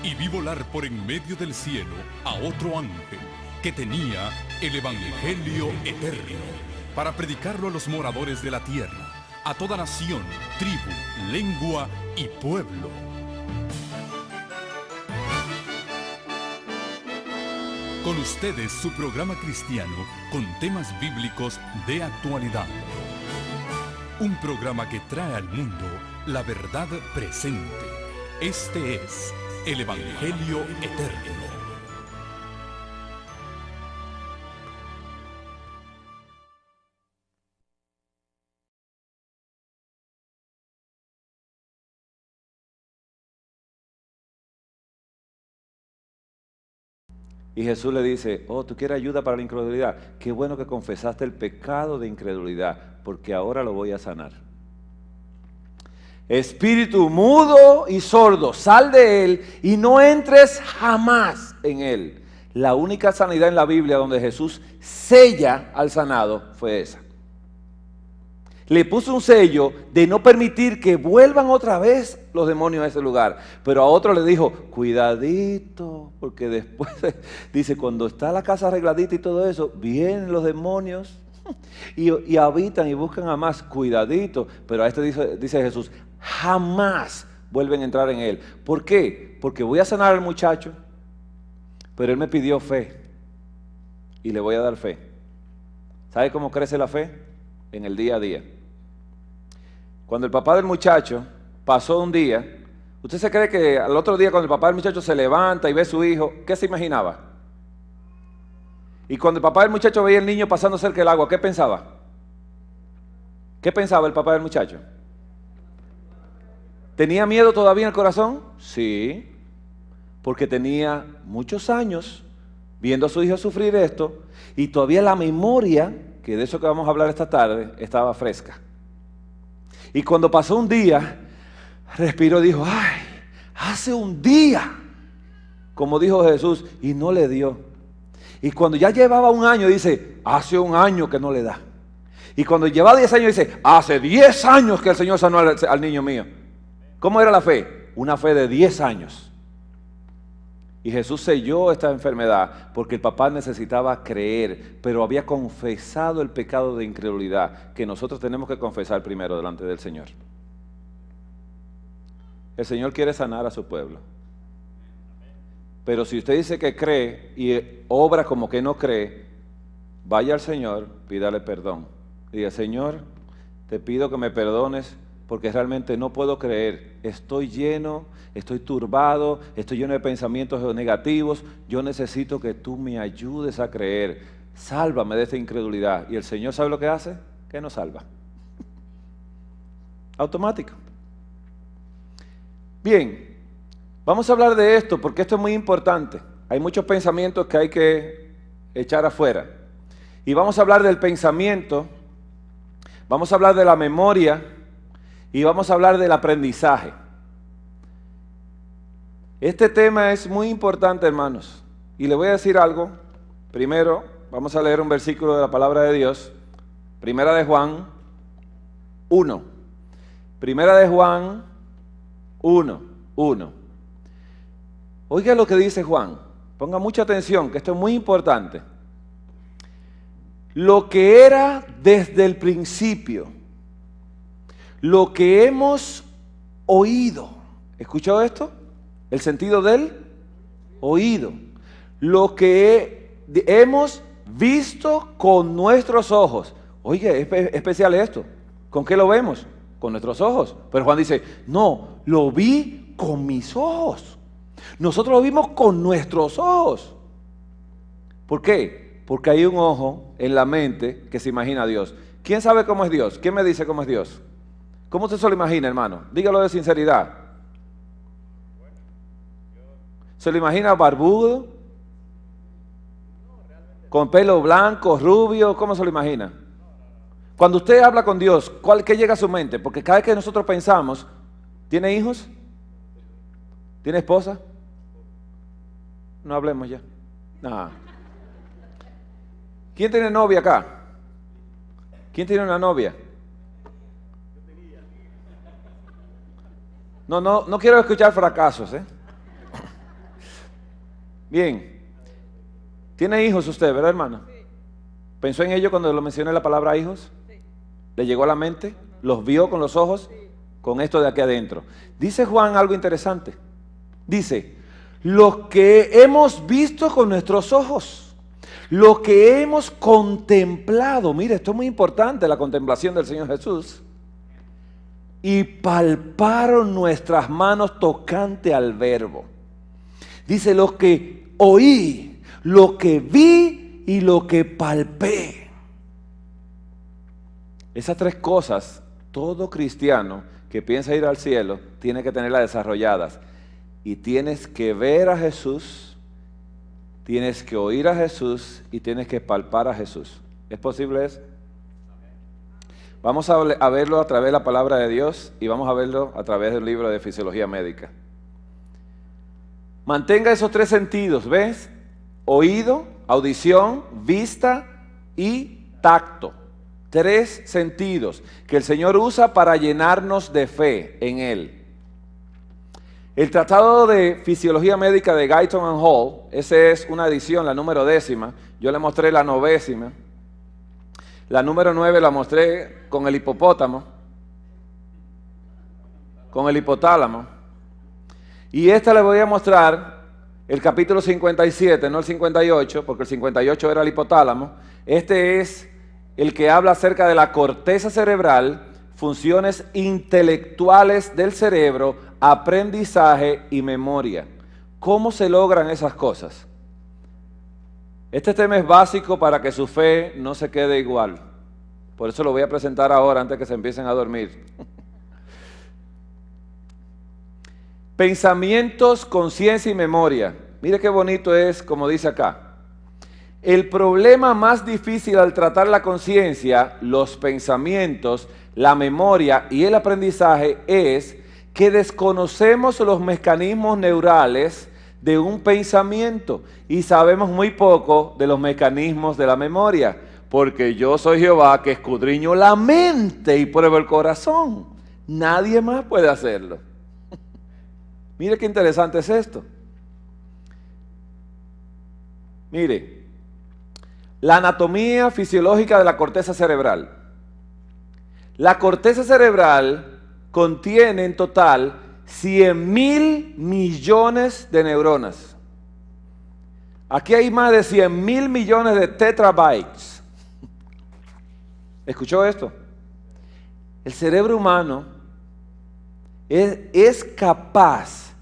y vi volar por en medio del cielo a otro ángel que tenía el Evangelio eterno para predicarlo a los moradores de la tierra, a toda nación, tribu, lengua y pueblo. Con ustedes su programa cristiano con temas bíblicos de actualidad. Un programa que trae al mundo la verdad presente. Este es el Evangelio eterno. Y Jesús le dice, oh, ¿tú quieres ayuda para la incredulidad? Qué bueno que confesaste el pecado de incredulidad, porque ahora lo voy a sanar. Espíritu mudo y sordo, sal de él y no entres jamás en él. La única sanidad en la Biblia donde Jesús sella al sanado fue esa. Le puso un sello de no permitir que vuelvan otra vez los demonios a ese lugar. Pero a otro le dijo, cuidadito, porque después, dice, cuando está la casa arregladita y todo eso, vienen los demonios y habitan y buscan a más. Cuidadito. Pero a este dice Jesús, jamás vuelven a entrar en él. ¿Por qué? Porque voy a sanar al muchacho, pero él me pidió fe y le voy a dar fe. ¿Sabe cómo crece la fe? En el día a día. Cuando el papá del muchacho pasó un día, ¿usted se cree que al otro día cuando el papá del muchacho se levanta y ve a su hijo, qué se imaginaba? Y cuando el papá del muchacho veía al niño pasando cerca del agua, ¿qué pensaba? ¿Qué pensaba el papá del muchacho? ¿Tenía miedo todavía en el corazón? Sí, porque tenía muchos años viendo a su hijo sufrir esto y todavía la memoria, que de eso que vamos a hablar esta tarde, estaba fresca. Y cuando pasó un día, respiró y dijo, ay, hace un día, como dijo Jesús, y no le dio. Y cuando ya llevaba un año, dice, hace un año que no le da. Y cuando llevaba 10 años, dice, hace 10 años que el Señor sanó al niño mío. ¿Cómo era la fe? Una fe de 10 años. Y Jesús selló esta enfermedad porque el papá necesitaba creer, pero había confesado el pecado de incredulidad que nosotros tenemos que confesar primero delante del Señor. El Señor quiere sanar a su pueblo. Pero si usted dice que cree y obra como que no cree, vaya al Señor, pídale perdón. Diga, Señor, te pido que me perdones porque realmente no puedo creer, estoy lleno, estoy turbado, estoy lleno de pensamientos negativos, yo necesito que tú me ayudes a creer, sálvame de esta incredulidad. Y el Señor, ¿sabe lo que hace? Que nos salva. Automático. Bien, vamos a hablar de esto porque esto es muy importante. Hay muchos pensamientos que hay que echar afuera. Y vamos a hablar del pensamiento, vamos a hablar de la memoria, y vamos a hablar del aprendizaje. Este tema es muy importante, hermanos. Y le voy a decir algo. Primero, vamos a leer un versículo de la palabra de Dios. Primera de Juan 1. Primera de Juan 1. Oiga lo que dice Juan. Ponga mucha atención, que esto es muy importante. Lo que era desde el principio, lo que hemos oído. ¿Escuchó esto? El sentido del oído. Lo que hemos visto con nuestros ojos. Oye, es especial esto. ¿Con qué lo vemos? Con nuestros ojos. Pero Juan dice, no, lo vi con mis ojos. Nosotros lo vimos con nuestros ojos. ¿Por qué? Porque hay un ojo en la mente que se imagina a Dios. ¿Quién sabe cómo es Dios? ¿Quién me dice cómo es Dios? ¿Cómo usted se lo imagina, hermano? Dígalo de sinceridad. ¿Se lo imagina barbudo? ¿Con pelo blanco, rubio? ¿Cómo se lo imagina? Cuando usted habla con Dios, ¿qué llega a su mente? Porque cada vez que nosotros pensamos, ¿tiene hijos? ¿Tiene esposa? No hablemos ya. Nah. ¿Quién tiene novia acá? ¿Quién tiene una novia? No quiero escuchar fracasos, ¿eh? Bien. ¿Tiene hijos usted, verdad, hermana? Sí. ¿Pensó en ello cuando lo mencioné la palabra hijos? Sí. ¿Le llegó a la mente? ¿Los vio con los ojos? Sí. Con esto de aquí adentro. Dice Juan algo interesante. Dice, lo que hemos visto con nuestros ojos, lo que hemos contemplado, mire, esto es muy importante, la contemplación del Señor Jesús, y palparon nuestras manos tocante al verbo. Dice, lo que oí, lo que vi y lo que palpé. Esas tres cosas, todo cristiano que piensa ir al cielo tiene que tenerlas desarrolladas. Y tienes que ver a Jesús, tienes que oír a Jesús y tienes que palpar a Jesús. ¿Es posible eso? Vamos a verlo a través de la palabra de Dios y vamos a verlo a través del libro de Fisiología Médica. Mantenga esos tres sentidos, ¿ves? Oído, audición, vista y tacto. Tres sentidos que el Señor usa para llenarnos de fe en Él. El Tratado de Fisiología Médica de Guyton and Hall, esa es una edición, la número 10ª. Yo le mostré la 9ª. La número 9 la mostré con el hipopótamo, con el hipotálamo. Y esta le voy a mostrar el capítulo 57, no el 58, porque el 58 era el hipotálamo. Este es el que habla acerca de la corteza cerebral, funciones intelectuales del cerebro, aprendizaje y memoria. ¿Cómo se logran esas cosas? Este tema es básico para que su fe no se quede igual. Por eso lo voy a presentar ahora antes que se empiecen a dormir. Pensamientos, conciencia y memoria. Mire qué bonito es, como dice acá. El problema más difícil al tratar la conciencia, los pensamientos, la memoria y el aprendizaje es que desconocemos los mecanismos neurales de un pensamiento y sabemos muy poco de los mecanismos de la memoria, porque yo soy Jehová que escudriño la mente y pruebo el corazón. Nadie más puede hacerlo. Mire qué interesante es esto. Mire, la anatomía fisiológica de la corteza cerebral. La corteza cerebral contiene en total 100.000 millones de neuronas. Aquí hay más de 100.000 millones de tetrabytes. ¿Escuchó esto? El cerebro humano es capaz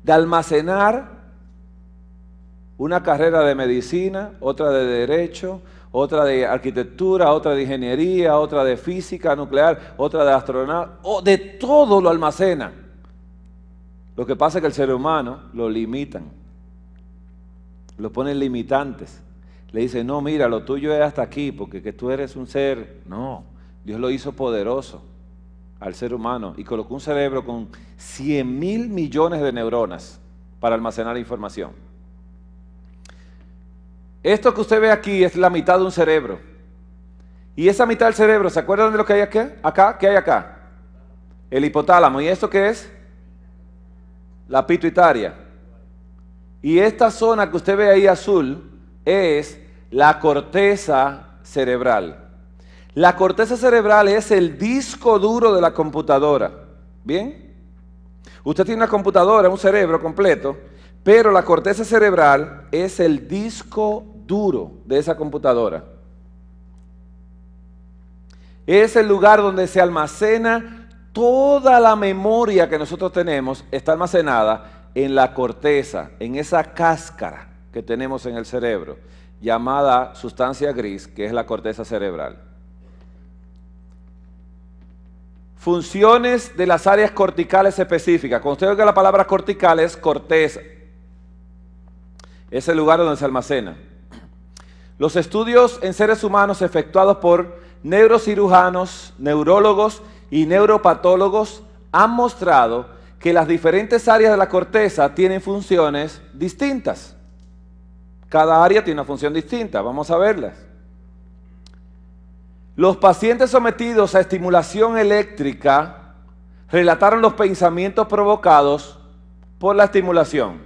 de almacenar una carrera de medicina, otra de derecho, otra de arquitectura, otra de ingeniería, otra de física nuclear, otra de astronauta, de todo lo almacena. Lo que pasa es que el ser humano lo limitan, lo ponen limitantes. Le dicen, no, mira, lo tuyo es hasta aquí, porque que tú eres un ser. No, Dios lo hizo poderoso al ser humano y colocó un cerebro con 100.000 millones de neuronas para almacenar información. Esto que usted ve aquí es la mitad de un cerebro. Y esa mitad del cerebro, ¿se acuerdan de lo que hay acá? ¿Qué hay acá? El hipotálamo. ¿Y esto qué es? La pituitaria. Y esta zona que usted ve ahí azul es la corteza cerebral. La corteza cerebral es el disco duro de la computadora. ¿Bien? Usted tiene una computadora, un cerebro completo, pero la corteza cerebral es el disco duro de esa computadora. Es el lugar donde se almacena toda la memoria que nosotros tenemos, está almacenada en la corteza, en esa cáscara que tenemos en el cerebro, llamada sustancia gris, que es la corteza cerebral. Funciones de las áreas corticales específicas. Cuando usted oiga la palabra cortical es corteza. Es el lugar donde se almacena. Los estudios en seres humanos efectuados por neurocirujanos, neurólogos y neuropatólogos han mostrado que las diferentes áreas de la corteza tienen funciones distintas. Cada área tiene una función distinta, vamos a verlas. Los pacientes sometidos a estimulación eléctrica relataron los pensamientos provocados por la estimulación.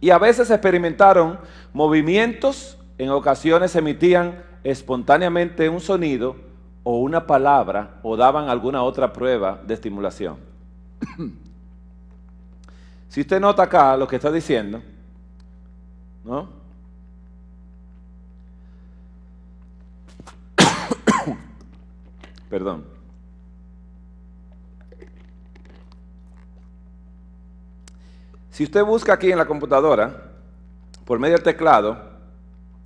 Y a veces experimentaron movimientos, en ocasiones emitían espontáneamente un sonido o una palabra o daban alguna otra prueba de estimulación. Si usted nota acá lo que está diciendo, ¿no? Perdón. Si usted busca aquí en la computadora, por medio del teclado,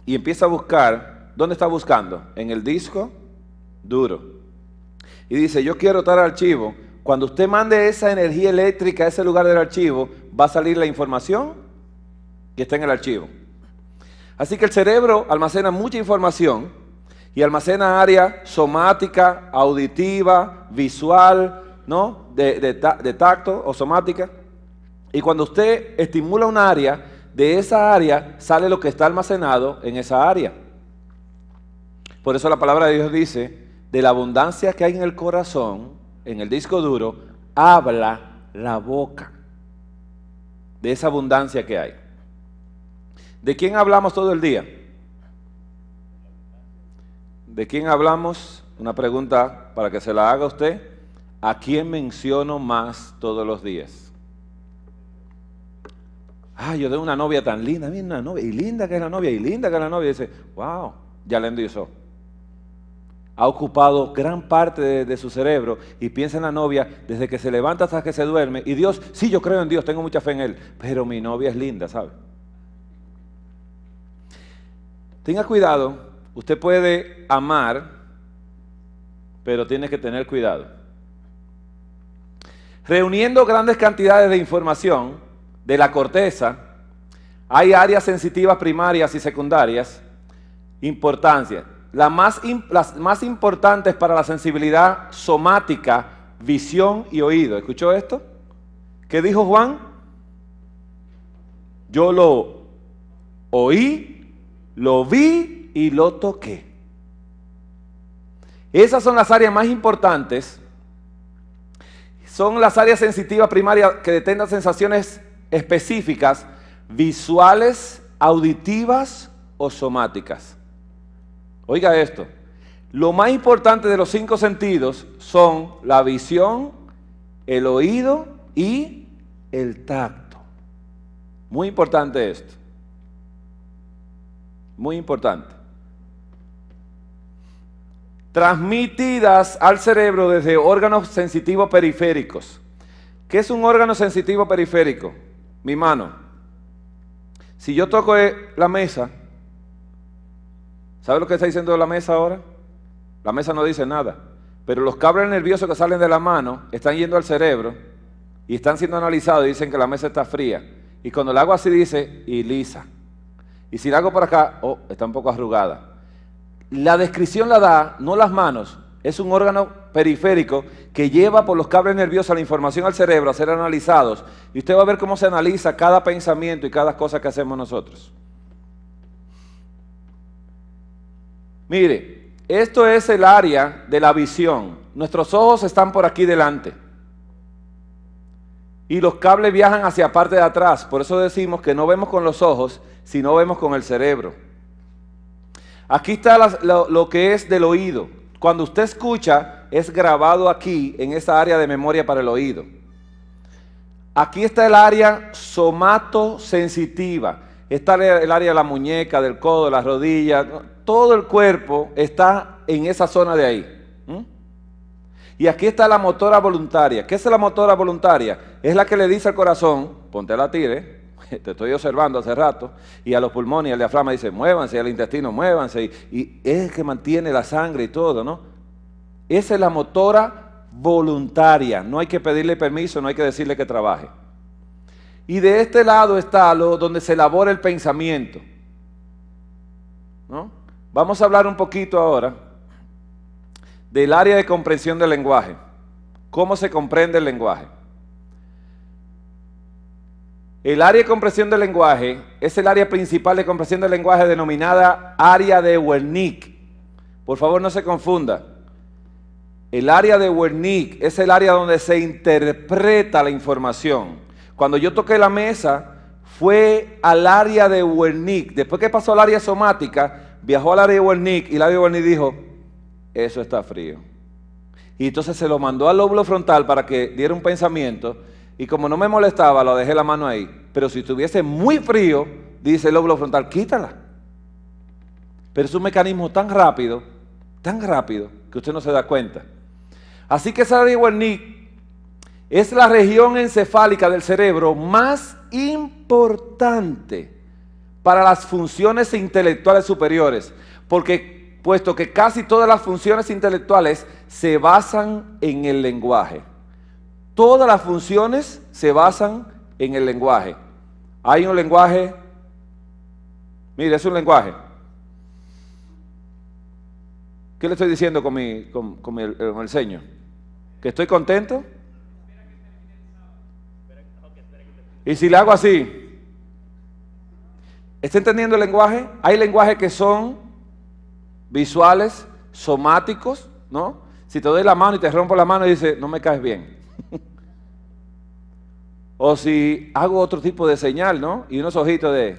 y empieza a buscar, ¿dónde está buscando? En el disco duro. Y dice, yo quiero tal archivo. Cuando usted mande esa energía eléctrica a ese lugar del archivo, va a salir la información que está en el archivo. Así que el cerebro almacena mucha información y almacena área somática, auditiva, visual, ¿no? de tacto o somática. Y cuando usted estimula un área, de esa área sale lo que está almacenado en esa área. Por eso la palabra de Dios dice, de la abundancia que hay en el corazón, en el disco duro, habla la boca. De esa abundancia que hay. ¿De quién hablamos todo el día? ¿De quién hablamos? Una pregunta para que se la haga usted. ¿A quién menciono más todos los días? Yo tengo una novia tan linda, mira una novia, y linda que es la novia, y linda que es la novia. Y dice, wow, ya la endiosó. Ha ocupado gran parte de su cerebro y piensa en la novia desde que se levanta hasta que se duerme. Y Dios, sí, yo creo en Dios, tengo mucha fe en Él, pero mi novia es linda, ¿sabe? Tenga cuidado, usted puede amar, pero tiene que tener cuidado. Reuniendo grandes cantidades de información de la corteza, hay áreas sensitivas primarias y secundarias. Importancia. Las más importantes para la sensibilidad somática, visión y oído. ¿Escuchó esto? ¿Qué dijo Juan? Yo lo oí, lo vi y lo toqué. Esas son las áreas más importantes. Son las áreas sensitivas primarias que detectan sensaciones específicas, visuales, auditivas o somáticas. Oiga esto, lo más importante de los 5 sentidos son la visión, el oído y el tacto. Muy importante esto. Muy importante. Transmitidas al cerebro desde órganos sensitivos periféricos. ¿Qué es un órgano sensitivo periférico? Mi mano. Si yo toco la mesa, ¿sabe lo que está diciendo la mesa ahora? La mesa no dice nada, pero los cables nerviosos que salen de la mano están yendo al cerebro y están siendo analizados y dicen que la mesa está fría. Y cuando la hago así dice, y lisa. Y si la hago por acá, está un poco arrugada. La descripción la da, no las manos, es un órgano periférico que lleva por los cables nerviosos la información al cerebro a ser analizados. Y usted va a ver cómo se analiza cada pensamiento y cada cosa que hacemos nosotros. Mire, esto es el área de la visión. Nuestros ojos están por aquí delante. Y los cables viajan hacia la parte de atrás. Por eso decimos que no vemos con los ojos, sino vemos con el cerebro. Aquí está lo que es del oído. Cuando usted escucha, es grabado aquí, en esa área de memoria para el oído. Aquí está el área somatosensitiva. Está el área de la muñeca, del codo, de las rodillas. Todo el cuerpo está en esa zona de ahí. Y aquí está la motora voluntaria. ¿Qué es la motora voluntaria? Es la que le dice al corazón, ponte a latir, te estoy observando hace rato, y a los pulmones y al diafragma dice, muévanse, y al intestino, muévanse, y es el que mantiene la sangre y todo, ¿no? Esa es la motora voluntaria, no hay que pedirle permiso, no hay que decirle que trabaje. Y de este lado está donde se elabora el pensamiento, ¿no? Vamos a hablar un poquito ahora del área de comprensión del lenguaje, cómo se comprende el lenguaje. El área de comprensión del lenguaje es el área principal de comprensión del lenguaje denominada área de Wernicke. Por favor, no se confunda. El área de Wernicke es el área donde se interpreta la información. Cuando yo toqué la mesa, fue al área de Wernicke. Después que pasó al área somática, viajó al área de Wernicke y el área de Wernicke dijo, eso está frío. Y entonces se lo mandó al lóbulo frontal para que diera un pensamiento, y como no me molestaba, lo dejé la mano ahí. Pero si estuviese muy frío, dice el lóbulo frontal, quítala. Pero es un mecanismo tan rápido, que usted no se da cuenta. Así que esa área de Wernicke es la región encefálica del cerebro más importante para las funciones intelectuales superiores, porque puesto que casi todas las funciones intelectuales se basan en el lenguaje. Todas las funciones se basan en el lenguaje. Hay un lenguaje, mire, es un lenguaje. ¿Qué le estoy diciendo con el ceño? ¿Que estoy contento? Y si le hago así, ¿está entendiendo el lenguaje? Hay lenguajes que son visuales, somáticos, ¿no? Si te doy la mano y te rompo la mano y dices, no me caes bien. O si hago otro tipo de señal, ¿no? Y unos ojitos de...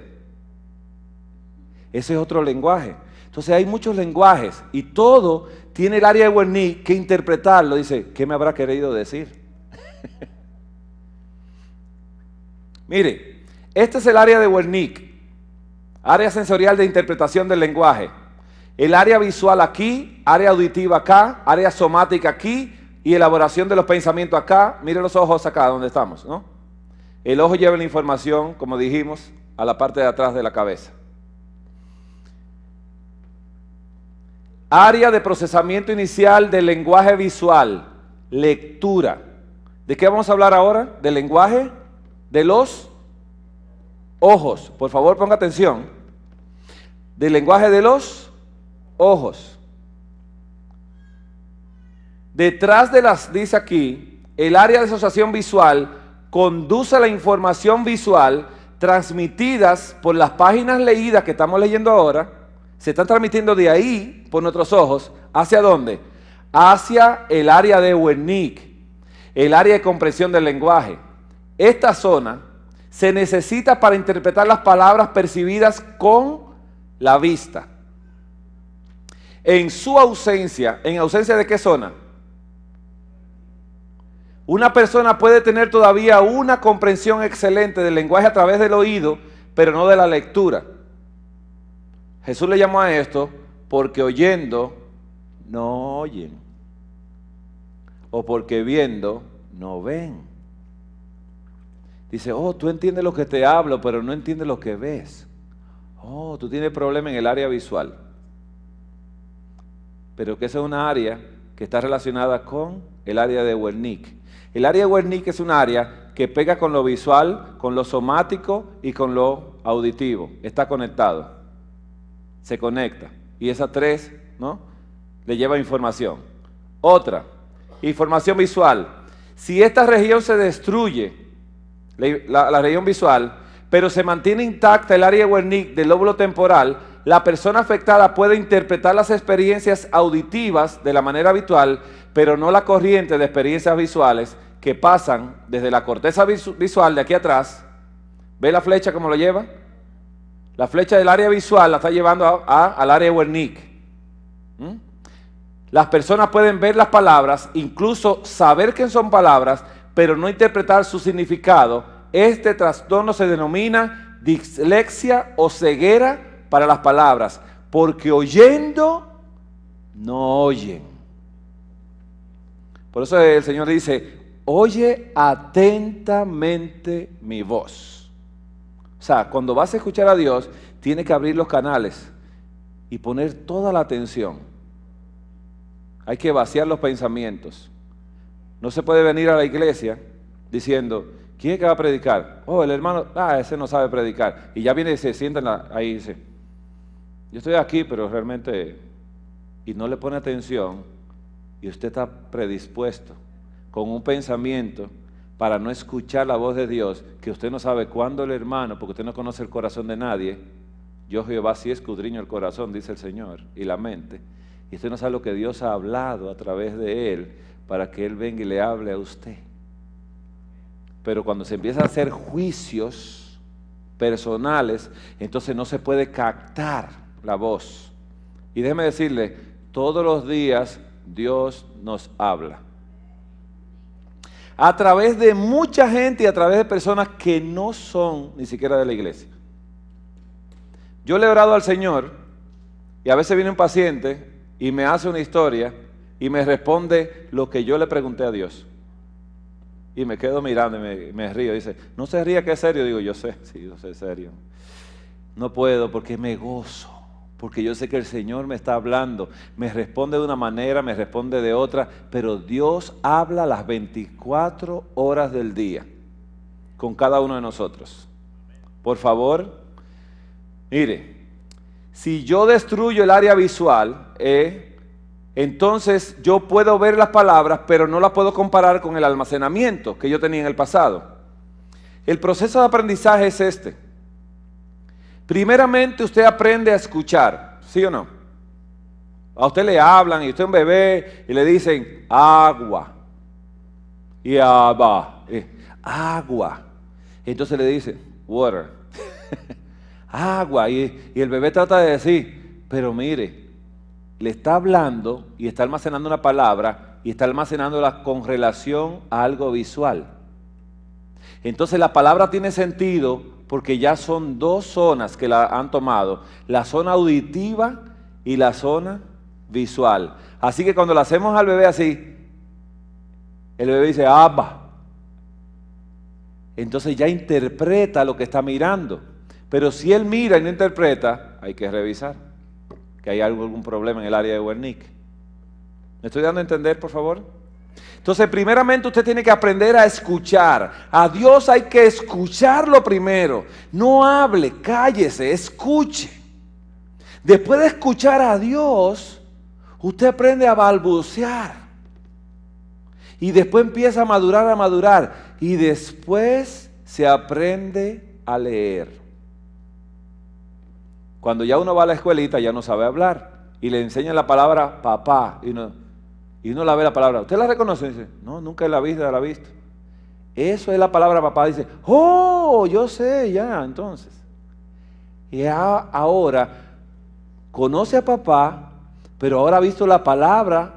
Ese es otro lenguaje. Entonces hay muchos lenguajes y todo tiene el área de Wernicke que interpretarlo. Dice, ¿qué me habrá querido decir? Mire, este es el área de Wernicke, área sensorial de interpretación del lenguaje. El área visual aquí, área auditiva acá, área somática aquí y elaboración de los pensamientos acá. Mire los ojos acá donde estamos, ¿no? El ojo lleva la información, como dijimos, a la parte de atrás de la cabeza. Área de procesamiento inicial del lenguaje visual, lectura. ¿De qué vamos a hablar ahora? Del lenguaje de los ojos. Por favor, ponga atención. Del lenguaje de los ojos. Detrás de las, dice aquí, el área de asociación visual conduce la información visual transmitidas por las páginas leídas que estamos leyendo ahora. Se están transmitiendo de ahí, por nuestros ojos, ¿hacia dónde? Hacia el área de Wernicke, el área de comprensión del lenguaje. Esta zona se necesita para interpretar las palabras percibidas con la vista. En su ausencia, ¿en ausencia de qué zona? Una persona puede tener todavía una comprensión excelente del lenguaje a través del oído, pero no de la lectura. Jesús le llamó a esto porque oyendo no oyen, o porque viendo no ven. Dice, oh, tú entiendes lo que te hablo, pero no entiendes lo que ves. Oh, tú tienes problema en el área visual. Pero que esa es una área que está relacionada con el área de Wernicke. El área de Wernicke es un área que pega con lo visual, con lo somático y con lo auditivo. Está conectado. Se conecta. Y esas tres, ¿no? Le lleva información. Otra, información visual. Si esta región se destruye, la región visual, pero se mantiene intacta el área de Wernicke del lóbulo temporal, la persona afectada puede interpretar las experiencias auditivas de la manera habitual, pero no la corriente de experiencias visuales que pasan desde la corteza visual de aquí atrás. ¿Ve la flecha cómo lo lleva? La flecha del área visual la está llevando al área de Wernicke. Las personas pueden ver las palabras, incluso saber que son palabras, pero no interpretar su significado. Este trastorno se denomina dislexia o ceguera para las palabras, porque oyendo no oyen. Por eso el Señor dice, oye atentamente mi voz. O sea, cuando vas a escuchar a Dios, tienes que abrir los canales y poner toda la atención. Hay que vaciar los pensamientos. No se puede venir a la iglesia diciendo, ¿quién es que va a predicar? Oh, el hermano, ese no sabe predicar. Y ya viene y se sienta ahí y dice, yo estoy aquí, pero realmente, y no le pone atención, y usted está predispuesto con un pensamiento para no escuchar la voz de Dios, que usted no sabe cuándo el hermano, porque usted no conoce el corazón de nadie. Yo Jehová sí escudriño el corazón, dice el Señor, y la mente. Y usted no sabe lo que Dios ha hablado a través de él, para que él venga y le hable a usted. Pero cuando se empiezan a hacer juicios, personales, entonces no se puede captar la voz. Y déjeme decirle, todos los días Dios nos habla. A través de mucha gente y a través de personas que no son ni siquiera de la iglesia. Yo le he orado al Señor y a veces viene un paciente y me hace una historia y me responde lo que yo le pregunté a Dios. Y me quedo mirando y me río. Dice, no se ría que es serio. Digo, yo sé, sí, yo sé, es serio. No puedo porque me gozo. Porque yo sé que el Señor me está hablando. Me responde de una manera, me responde de otra. Pero Dios habla las 24 horas del día con cada uno de nosotros. Por favor, mire, si yo destruyo el área visual, entonces yo puedo ver las palabras, pero no las puedo comparar con el almacenamiento que yo tenía en el pasado. El proceso de aprendizaje es este. Primeramente usted aprende a escuchar, ¿sí o no? A usted le hablan y usted es un bebé y le dicen agua. Y agua. Entonces le dicen water. Agua. Y el bebé trata de decir, pero mire, le está hablando y está almacenando una palabra y está almacenándola con relación a algo visual. Entonces la palabra tiene sentido porque ya son dos zonas que la han tomado, la zona auditiva y la zona visual. Así que cuando le hacemos al bebé así, el bebé dice, Abba. Entonces ya interpreta lo que está mirando. Pero si él mira y no interpreta, hay que revisar que hay algún problema en el área de Wernicke. ¿Me estoy dando a entender, por favor? Entonces, primeramente usted tiene que aprender a escuchar. A Dios hay que escucharlo primero. No hable, cállese, escuche. Después de escuchar a Dios, usted aprende a balbucear. Y después empieza a madurar. Y después se aprende a leer. Cuando ya uno va a la escuelita ya no sabe hablar. Y le enseñan la palabra papá. Y uno la ve la palabra. ¿Usted la reconoce? Dice, no, nunca la he visto. Eso es la palabra papá. Dice, oh, yo sé ya, entonces. Y ahora conoce a papá, pero ahora ha visto la palabra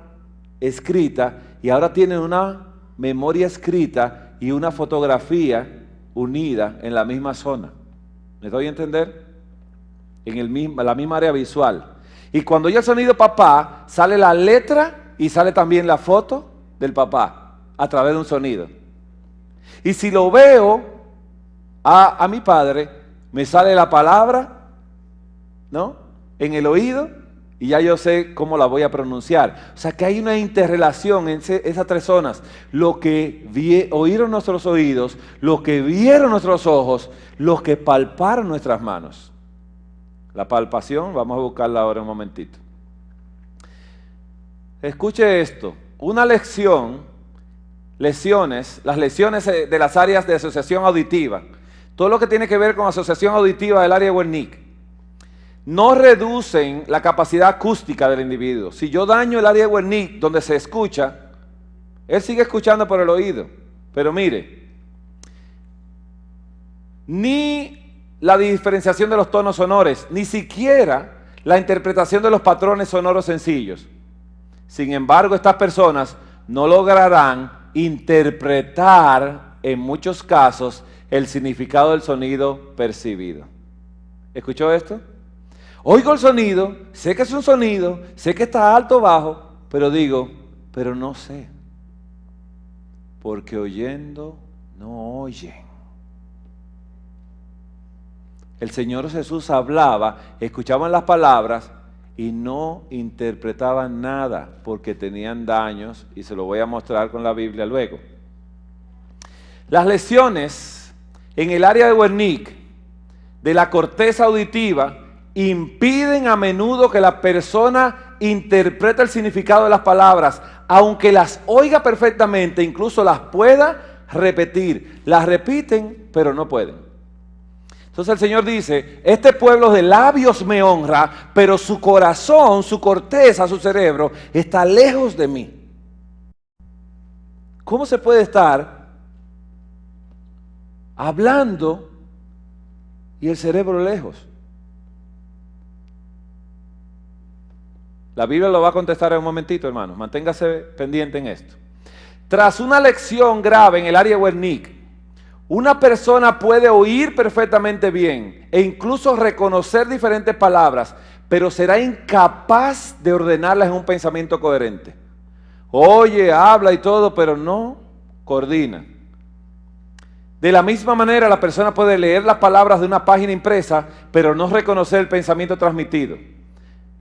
escrita y ahora tiene una memoria escrita y una fotografía unida en la misma zona. ¿Me doy a entender? En la misma área visual. Y cuando oye el sonido papá, sale la letra y sale también la foto del papá a través de un sonido. Y si lo veo a mi padre, me sale la palabra, ¿no?, en el oído y ya yo sé cómo la voy a pronunciar. O sea que hay una interrelación en esas tres zonas. Lo que oíron nuestros oídos, lo que vieron nuestros ojos, lo que palparon nuestras manos. La palpación, vamos a buscarla ahora un momentito. Escuche esto, una las lesiones de las áreas de asociación auditiva, todo lo que tiene que ver con asociación auditiva del área de Wernicke, no reducen la capacidad acústica del individuo. Si yo daño el área de Wernicke donde se escucha, él sigue escuchando por el oído. Pero mire, ni la diferenciación de los tonos sonores, ni siquiera la interpretación de los patrones sonoros sencillos. Sin embargo, estas personas no lograrán interpretar en muchos casos el significado del sonido percibido. ¿Escuchó esto? Oigo el sonido, sé que es un sonido, sé que está alto o bajo, pero digo, pero no sé. Porque oyendo no oyen. El Señor Jesús hablaba, escuchaban las palabras y no interpretaban nada porque tenían daños, y se lo voy a mostrar con la Biblia luego. Las lesiones en el área de Wernicke de la corteza auditiva impiden a menudo que la persona interprete el significado de las palabras, aunque las oiga perfectamente, incluso las pueda repetir. Las repiten, pero no pueden. Entonces el Señor dice, este pueblo de labios me honra, pero su corazón, su corteza, su cerebro está lejos de mí. ¿Cómo se puede estar hablando y el cerebro lejos. La Biblia lo va a contestar en un momentito, hermano. Manténgase pendiente en esto. Tras una lección grave en el área de Wernicke, una persona puede oír perfectamente bien e incluso reconocer diferentes palabras, pero será incapaz de ordenarlas en un pensamiento coherente. Oye, habla y todo, pero no coordina. De la misma manera, la persona puede leer las palabras de una página impresa, pero no reconocer el pensamiento transmitido.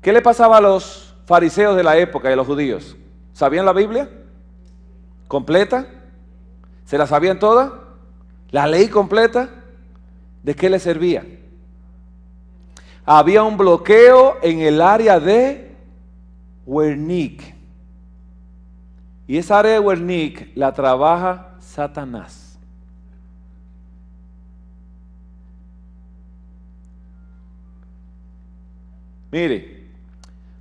¿Qué le pasaba a los fariseos de la época y a los judíos? ¿Sabían la Biblia completa? ¿Se la sabían toda? ¿La ley completa? ¿De qué le servía? Había un bloqueo en el área de Wernicke. Y esa área de Wernicke la trabaja Satanás. Mire,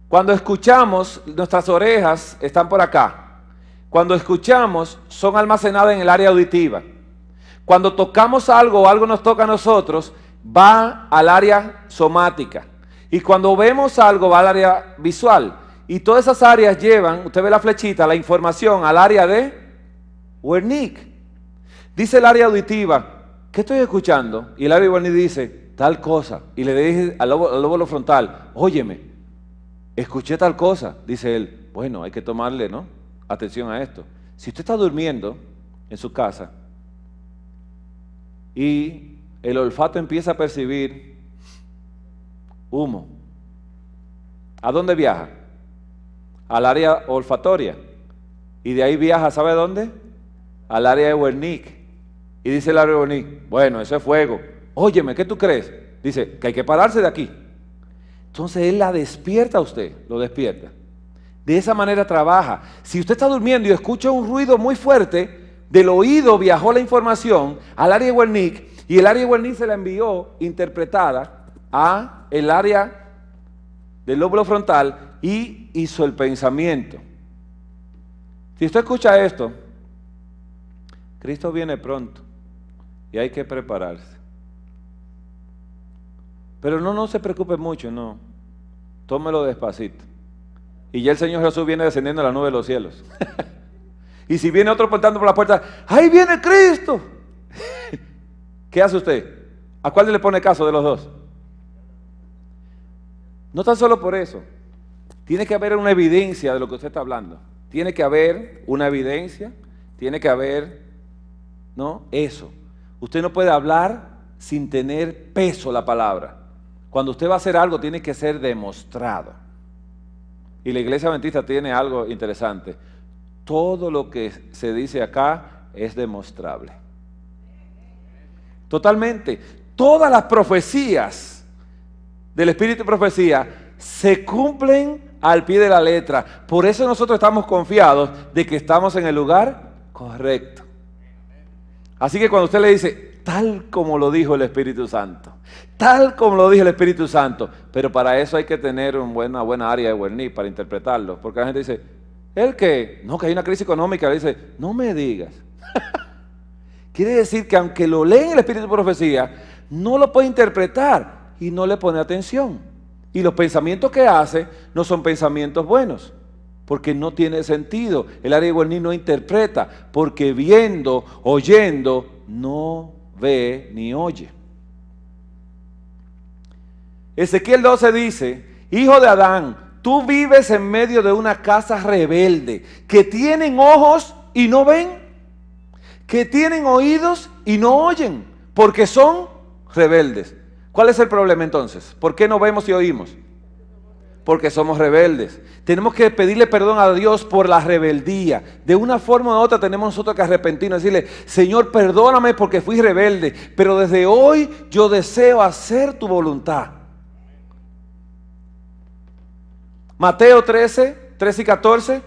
cuando escuchamos, nuestras orejas están por acá. Cuando escuchamos, son almacenadas en el área auditiva. Cuando tocamos algo o algo nos toca a nosotros, va al área somática. Y cuando vemos algo, va al área visual. Y todas esas áreas llevan, usted ve la flechita, la información al área de Wernicke. Dice el área auditiva, ¿qué estoy escuchando? Y el área de Wernicke dice, tal cosa. Y le dice al lóbulo frontal, óyeme, escuché tal cosa. Dice él, bueno, hay que tomarle, ¿no?, atención a esto. Si usted está durmiendo en su casa y el olfato empieza a percibir humo, ¿a dónde viaja? Al área olfatoria. Y de ahí viaja, ¿sabe dónde? Al área de Wernicke. Y dice el área de Wernicke, bueno, eso es fuego. Óyeme, ¿qué tú crees? Dice que hay que pararse de aquí. Entonces él la despierta a usted, lo despierta. De esa manera trabaja. Si usted está durmiendo y escucha un ruido muy fuerte, del oído viajó la información al área de Wernicke y el área de Wernicke se la envió interpretada a el área del lóbulo frontal y hizo el pensamiento. Si usted escucha esto, Cristo viene pronto y hay que prepararse. Pero no se preocupe mucho, no. Tómelo despacito. Y ya el Señor Jesús viene descendiendo a la nube de los cielos. Y si viene otro portando por la puerta, ¡ahí viene Cristo! ¿Qué hace usted? ¿A cuál le pone caso de los dos? No tan solo por eso. Tiene que haber una evidencia de lo que usted está hablando. Tiene que haber una evidencia, tiene que haber, ¿no?, eso. Usted no puede hablar sin tener peso la palabra. Cuando usted va a hacer algo, tiene que ser demostrado. Y la Iglesia Adventista tiene algo interesante. Todo lo que se dice acá es demostrable. Totalmente. Todas las profecías del Espíritu de Profecía se cumplen al pie de la letra. Por eso nosotros estamos confiados de que estamos en el lugar correcto. Así que cuando usted le dice, tal como lo dijo el Espíritu Santo, tal como lo dijo el Espíritu Santo, pero para eso hay que tener una buena área de Wernicke para interpretarlo, porque la gente dice, ¿el qué? No, que hay una crisis económica. Le dice, no me digas. Quiere decir que aunque lo lee en el Espíritu de Profecía, no lo puede interpretar y no le pone atención. Y los pensamientos que hace no son pensamientos buenos, porque no tiene sentido. El área de Wernicke no interpreta, porque viendo, oyendo, no ve ni oye. Ezequiel 12 dice, hijo de Adán, tú vives en medio de una casa rebelde, que tienen ojos y no ven, que tienen oídos y no oyen, porque son rebeldes. ¿Cuál es el problema entonces? ¿Por qué no vemos y oímos? Porque somos rebeldes. Tenemos que pedirle perdón a Dios por la rebeldía. De una forma u otra tenemos nosotros que arrepentirnos, decirle, Señor, perdóname porque fui rebelde, pero desde hoy yo deseo hacer tu voluntad. Mateo 13 y 14,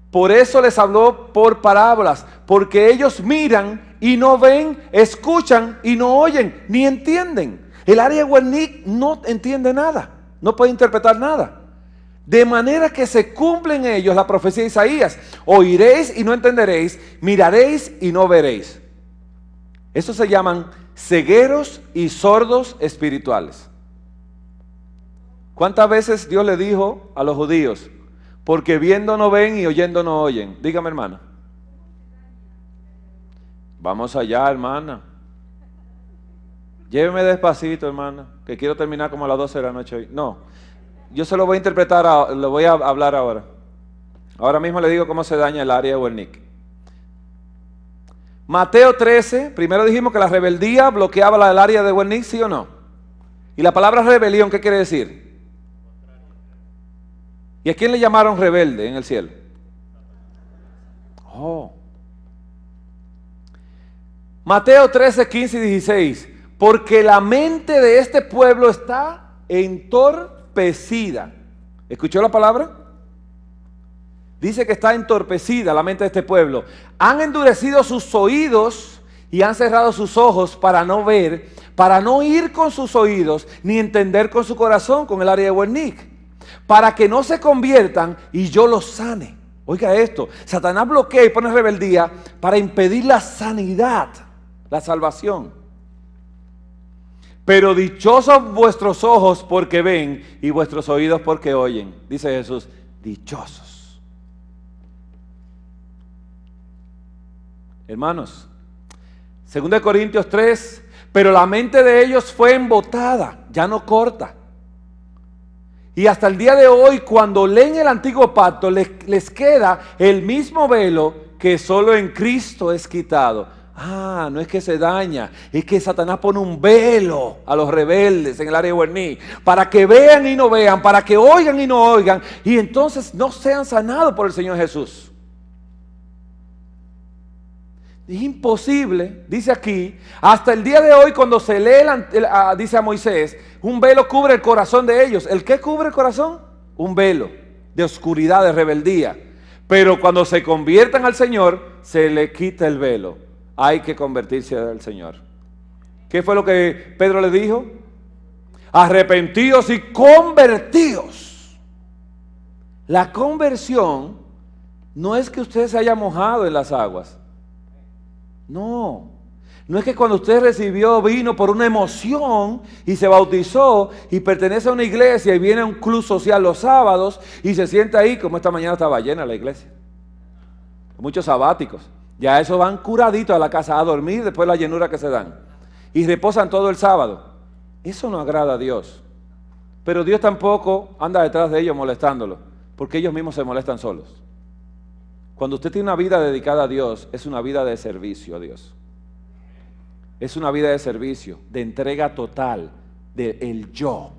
por eso les habló por parábolas, porque ellos miran y no ven, escuchan y no oyen, ni entienden. El área de Wernicke no entiende nada, no puede interpretar nada. De manera que se cumple en ellos la profecía de Isaías. Oiréis y no entenderéis, miraréis y no veréis. Eso se llaman cegueros y sordos espirituales. ¿Cuántas veces Dios le dijo a los judíos? Porque viendo no ven y oyendo no oyen. Dígame, hermana. Vamos allá, hermana. Lléveme despacito, hermana, que quiero terminar como a las 12 de la noche hoy. No, yo se lo voy a interpretar, lo voy a hablar ahora. Ahora mismo le digo cómo se daña el área de Wernick. Mateo 13, primero dijimos que la rebeldía bloqueaba el área de Wernick, ¿sí o no? Y la palabra rebelión, ¿qué quiere decir? ¿Y a quién le llamaron rebelde en el cielo? Oh. Mateo 13, 15 y 16. Porque la mente de este pueblo está entorpecida. ¿Escuchó la palabra? Dice que está entorpecida la mente de este pueblo. Han endurecido sus oídos y han cerrado sus ojos para no ver, para no oír con sus oídos, ni entender con su corazón, con el área de Wernick, para que no se conviertan y yo los sane. Oiga esto, Satanás bloquea y pone rebeldía para impedir la sanidad, la salvación. Pero dichosos vuestros ojos porque ven y vuestros oídos porque oyen. Dice Jesús, dichosos. Hermanos, 2 Corintios 3, pero la mente de ellos fue embotada, ya no corta. Y hasta el día de hoy, cuando leen el antiguo pacto, les queda el mismo velo que solo en Cristo es quitado. Ah, no es que se daña, es que Satanás pone un velo a los rebeldes en el área de Wernick, para que vean y no vean, para que oigan y no oigan, y entonces no sean sanados por el Señor Jesús. Es imposible, dice aquí, hasta el día de hoy cuando se lee, dice a Moisés, un velo cubre el corazón de ellos. ¿El qué cubre el corazón? Un velo de oscuridad, de rebeldía. Pero cuando se conviertan al Señor, se le quita el velo. Hay que convertirse al Señor. ¿Qué fue lo que Pedro le dijo? Arrepentíos y convertíos. La conversión no es que usted se haya mojado en las aguas. No, no es que cuando usted recibió vino por una emoción y se bautizó y pertenece a una iglesia y viene a un club social los sábados y se sienta ahí, como esta mañana estaba llena la iglesia. Muchos sabáticos. Ya esos van curaditos a la casa a dormir después de la llenura que se dan. Y reposan todo el sábado. Eso no agrada a Dios. Pero Dios tampoco anda detrás de ellos molestándolos, porque ellos mismos se molestan solos. Cuando usted tiene una vida dedicada a Dios, es una vida de servicio a Dios. Es una vida de servicio, de entrega total, del yo.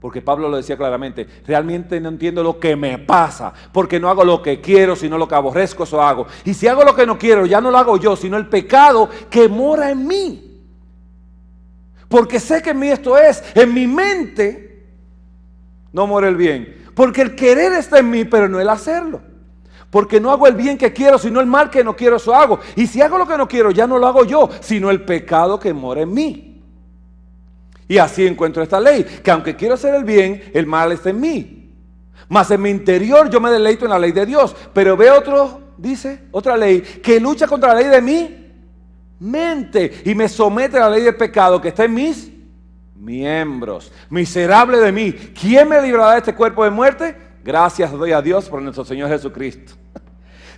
Porque Pablo lo decía claramente, realmente no entiendo lo que me pasa, porque no hago lo que quiero, sino lo que aborrezco, eso hago. Y si hago lo que no quiero, ya no lo hago yo, sino el pecado que mora en mí. Porque sé que en mí esto es, en mi mente no mora el bien. Porque el querer está en mí, pero no el hacerlo. Porque no hago el bien que quiero, sino el mal que no quiero, eso hago. Y si hago lo que no quiero, ya no lo hago yo, sino el pecado que mora en mí. Y así encuentro esta ley, que aunque quiero hacer el bien, el mal está en mí. Mas en mi interior yo me deleito en la ley de Dios. Pero ve otra ley, que lucha contra la ley de mi mente y me somete a la ley del pecado que está en mis miembros. Miserable de mí, ¿quién me librará de este cuerpo de muerte? Gracias doy a Dios por nuestro Señor Jesucristo.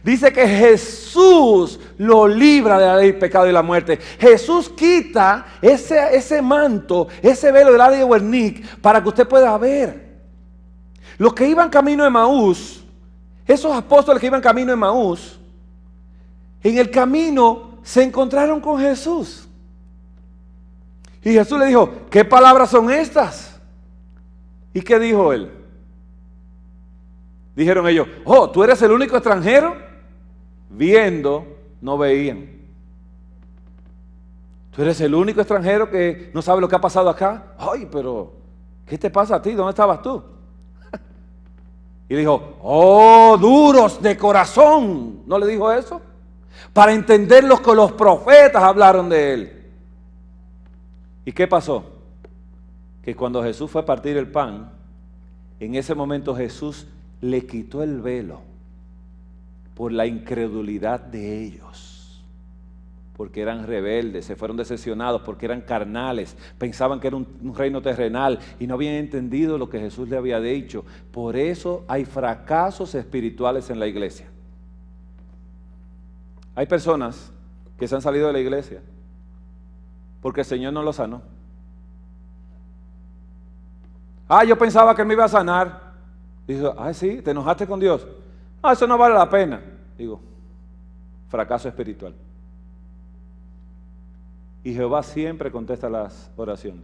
Dice que Jesús lo libra de la ley del pecado y la muerte. Jesús quita ese manto, ese velo del área de Wernick para que usted pueda ver. Los que iban camino de Emaús, esos apóstoles que iban camino de Emaús, en el camino se encontraron con Jesús. Y Jesús le dijo, ¿qué palabras son estas? ¿Y qué dijo él? Dijeron ellos, oh, ¿tú eres el único extranjero? Viendo, no veían. Tú eres el único extranjero que no sabe lo que ha pasado acá. Ay, pero, ¿qué te pasa a ti? ¿Dónde estabas tú? Y dijo, oh, duros de corazón. ¿No le dijo eso? Para entender lo que los profetas hablaron de él. ¿Y qué pasó? Que cuando Jesús fue a partir el pan, en ese momento Jesús le quitó el velo por la incredulidad de ellos. porque eran rebeldes, se fueron decepcionados, porque eran carnales, pensaban que era un reino terrenal y no habían entendido lo que Jesús le había dicho. Por eso hay fracasos espirituales en la iglesia. Hay personas que se han salido de la iglesia porque el Señor no los sanó. Yo pensaba que Él me iba a sanar. Digo, sí, ¿te enojaste con Dios? Eso no vale la pena. Digo, fracaso espiritual. Y Jehová siempre contesta las oraciones.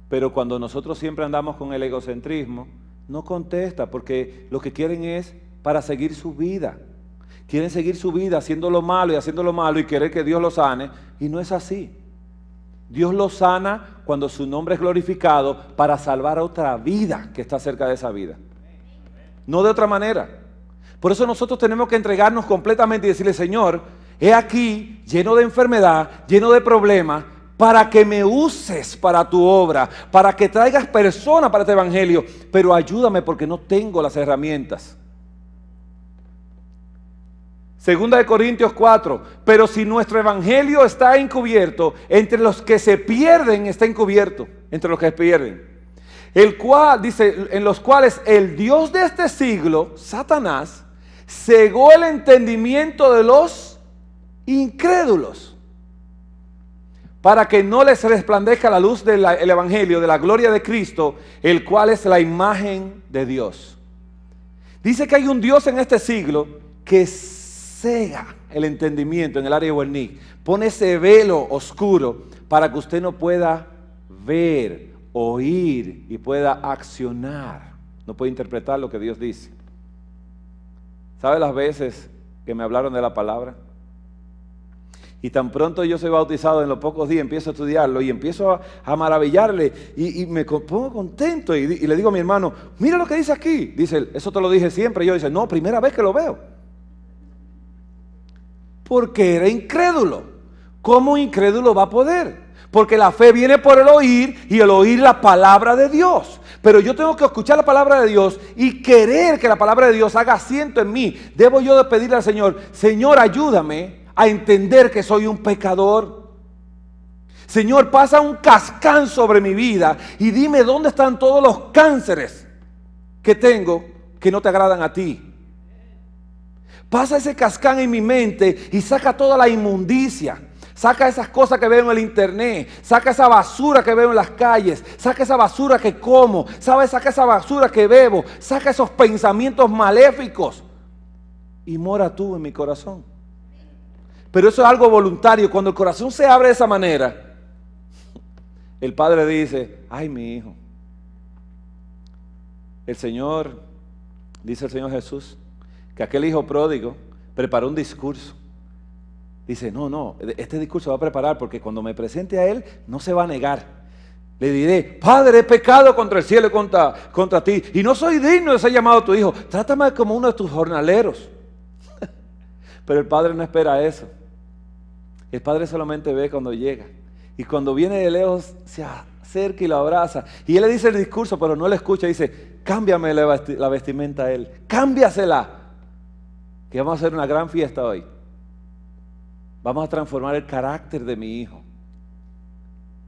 Pero cuando nosotros siempre andamos con el egocentrismo, no contesta, porque lo que quieren es para seguir su vida. Quieren seguir su vida haciendo lo malo y querer que Dios lo sane, y no es así. Dios lo sana cuando su nombre es glorificado para salvar a otra vida que está cerca de esa vida. No de otra manera. Por eso nosotros tenemos que entregarnos completamente y decirle, Señor, he aquí lleno de enfermedad, lleno de problemas, para que me uses para tu obra, para que traigas personas para este evangelio, pero ayúdame porque no tengo las herramientas. Segunda de Corintios 4, pero si nuestro evangelio está encubierto, entre los que se pierden está encubierto, entre los que se pierden. El cual, dice, en los cuales el Dios de este siglo, Satanás, cegó el entendimiento de los incrédulos, para que no les resplandezca la luz del evangelio, de la gloria de Cristo, el cual es la imagen de Dios. Dice que hay un Dios en este siglo que cega el entendimiento en el área de Wernick, pone ese velo oscuro para que usted no pueda ver, oír y pueda accionar, no puede interpretar lo que Dios dice. ¿Sabe las veces que me hablaron de la palabra? Y tan pronto yo soy bautizado, en los pocos días empiezo a estudiarlo y empiezo a maravillarle y me pongo contento y le digo a mi hermano, mira lo que dice aquí. Dice, eso te lo dije siempre. Y yo dice, no, primera vez que lo veo. Porque era incrédulo. ¿Cómo incrédulo va a poder? Porque la fe viene por el oír y el oír la palabra de Dios. Pero yo tengo que escuchar la palabra de Dios y querer que la palabra de Dios haga asiento en mí. Debo yo de pedirle al Señor, Señor, ayúdame a entender que soy un pecador. Señor, pasa un cascán sobre mi vida y dime dónde están todos los cánceres que tengo que no te agradan a ti. Pasa ese cascán en mi mente y saca toda la inmundicia. Saca esas cosas que veo en el internet. Saca esa basura que veo en las calles. Saca esa basura que como. Saca esa basura que bebo. Saca esos pensamientos maléficos. Y mora tú en mi corazón. Pero eso es algo voluntario. Cuando el corazón se abre de esa manera, el Padre dice, ay, mi hijo. El Señor, dice el Señor Jesús, que aquel hijo pródigo preparó un discurso. Dice, no, este discurso va a preparar porque cuando me presente a él, no se va a negar. Le diré, Padre, he pecado contra el cielo y contra ti, y no soy digno de ser llamado tu hijo. Trátame como uno de tus jornaleros. Pero el Padre no espera eso. El Padre solamente ve cuando llega. Y cuando viene de lejos, se acerca y lo abraza. Y él le dice el discurso, pero no le escucha. Dice, cámbiame la vestimenta a él. Cámbiasela. Que vamos a hacer una gran fiesta hoy. Vamos a transformar el carácter de mi hijo.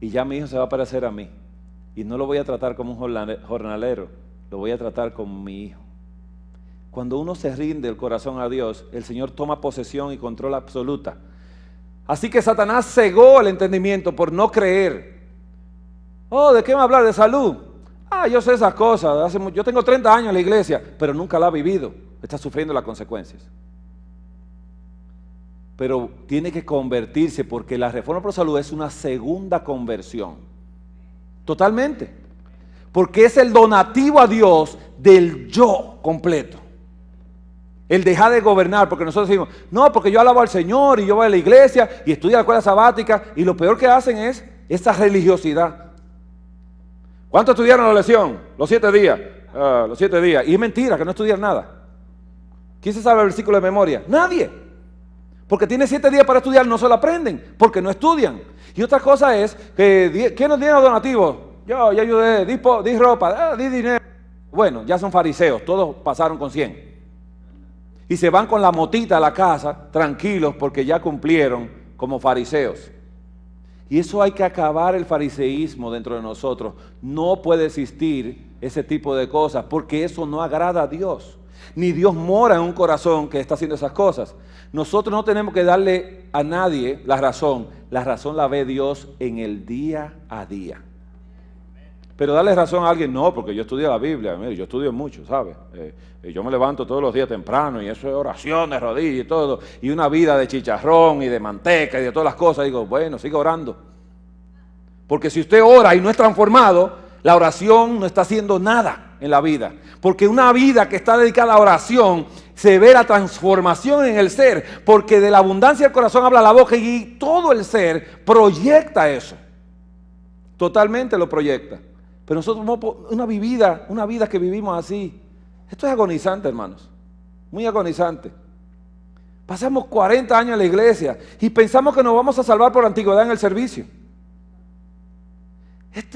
Y ya mi hijo se va a parecer a mí. Y no lo voy a tratar como un jornalero. Lo voy a tratar como mi hijo. Cuando uno se rinde el corazón a Dios, el Señor toma posesión y control absoluta. Así que Satanás cegó el entendimiento por no creer. ¿De qué me va a hablar? ¿De salud? Yo sé esas cosas. Yo tengo 30 años en la iglesia, pero nunca la he vivido. Está sufriendo las consecuencias. Pero tiene que convertirse porque la reforma por salud es una segunda conversión. Totalmente. Porque es el donativo a Dios del yo completo. El dejar de gobernar, porque nosotros decimos, no, porque yo alabo al Señor y yo voy a la iglesia y estudio la escuela sabática y lo peor que hacen es esa religiosidad. ¿Cuántos estudiaron la lección? Los 7 días. Los 7 días. Y es mentira que no estudian nada. ¿Quién se sabe el versículo de memoria? Nadie. Porque tiene 7 días para estudiar, no se lo aprenden, porque no estudian. Y otra cosa es que, ¿quién nos tiene donativos? Yo ayudé, di ropa, di dinero. Bueno, ya son fariseos, todos pasaron con 100. Y se van con la motita a la casa, tranquilos, porque ya cumplieron como fariseos. Y eso hay que acabar el fariseísmo dentro de nosotros. No puede existir ese tipo de cosas, porque eso no agrada a Dios. Ni Dios mora en un corazón que está haciendo esas cosas. Nosotros no tenemos que darle a nadie la razón la ve Dios en el día a día. Pero darle razón a alguien, no, porque yo estudio la Biblia, mire, yo estudio mucho, ¿sabes? Yo me levanto todos los días temprano y eso es oración de rodillas y todo, y una vida de chicharrón y de manteca y de todas las cosas. Digo, bueno, siga orando. Porque si usted ora y no es transformado, la oración no está haciendo nada en la vida. Porque una vida que está dedicada a la oración, se ve la transformación en el ser, porque de la abundancia del corazón habla la boca y todo el ser proyecta eso. Totalmente lo proyecta. Pero nosotros una vida que vivimos así, esto es agonizante, hermanos, muy agonizante. Pasamos 40 años en la iglesia y pensamos que nos vamos a salvar por antigüedad en el servicio.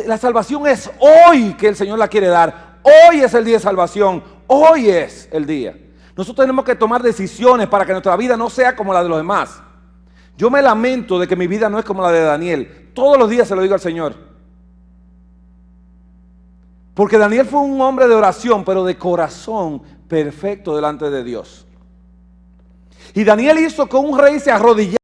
La salvación es hoy que el Señor la quiere dar. Hoy es el día de salvación, hoy es el día. Nosotros tenemos que tomar decisiones para que nuestra vida no sea como la de los demás. Yo me lamento de que mi vida no es como la de Daniel. Todos los días se lo digo al Señor. Porque Daniel fue un hombre de oración, pero de corazón perfecto delante de Dios. Y Daniel hizo que un rey se arrodillara.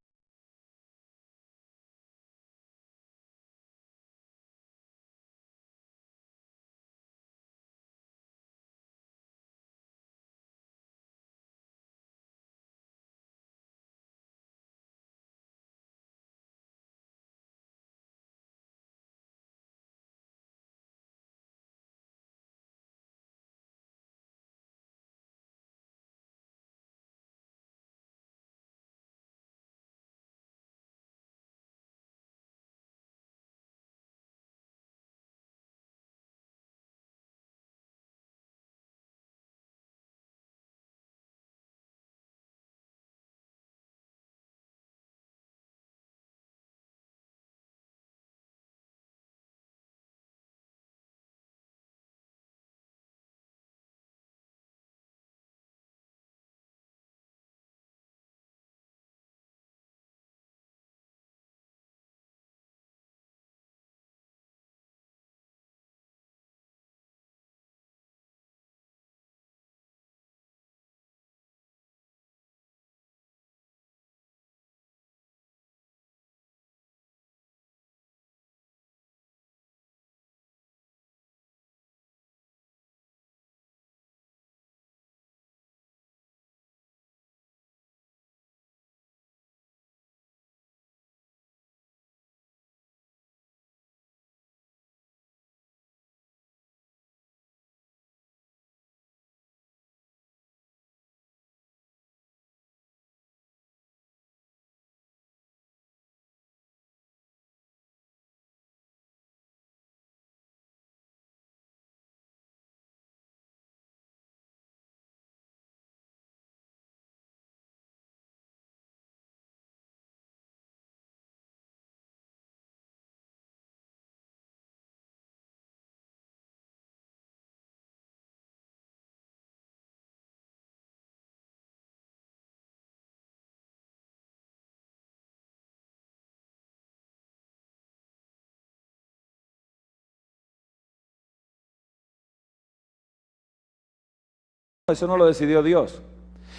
Eso no lo decidió Dios.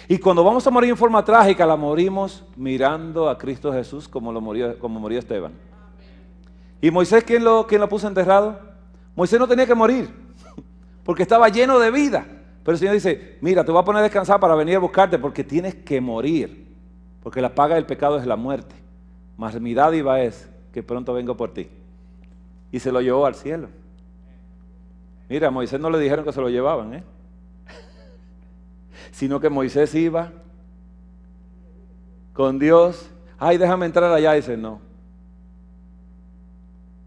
Y cuando vamos a morir en forma trágica, la morimos mirando a Cristo Jesús como murió Esteban. ¿Y Moisés quién lo puso enterrado? Moisés no tenía que morir, porque estaba lleno de vida. Pero el Señor dice, mira, te voy a poner a descansar para venir a buscarte, porque tienes que morir. Porque la paga del pecado es la muerte. Mas mi dádiva es que pronto vengo por ti. Y se lo llevó al cielo. Mira, a Moisés no le dijeron que se lo llevaban, sino que Moisés iba con Dios. Ay, déjame entrar allá. Y dice, no.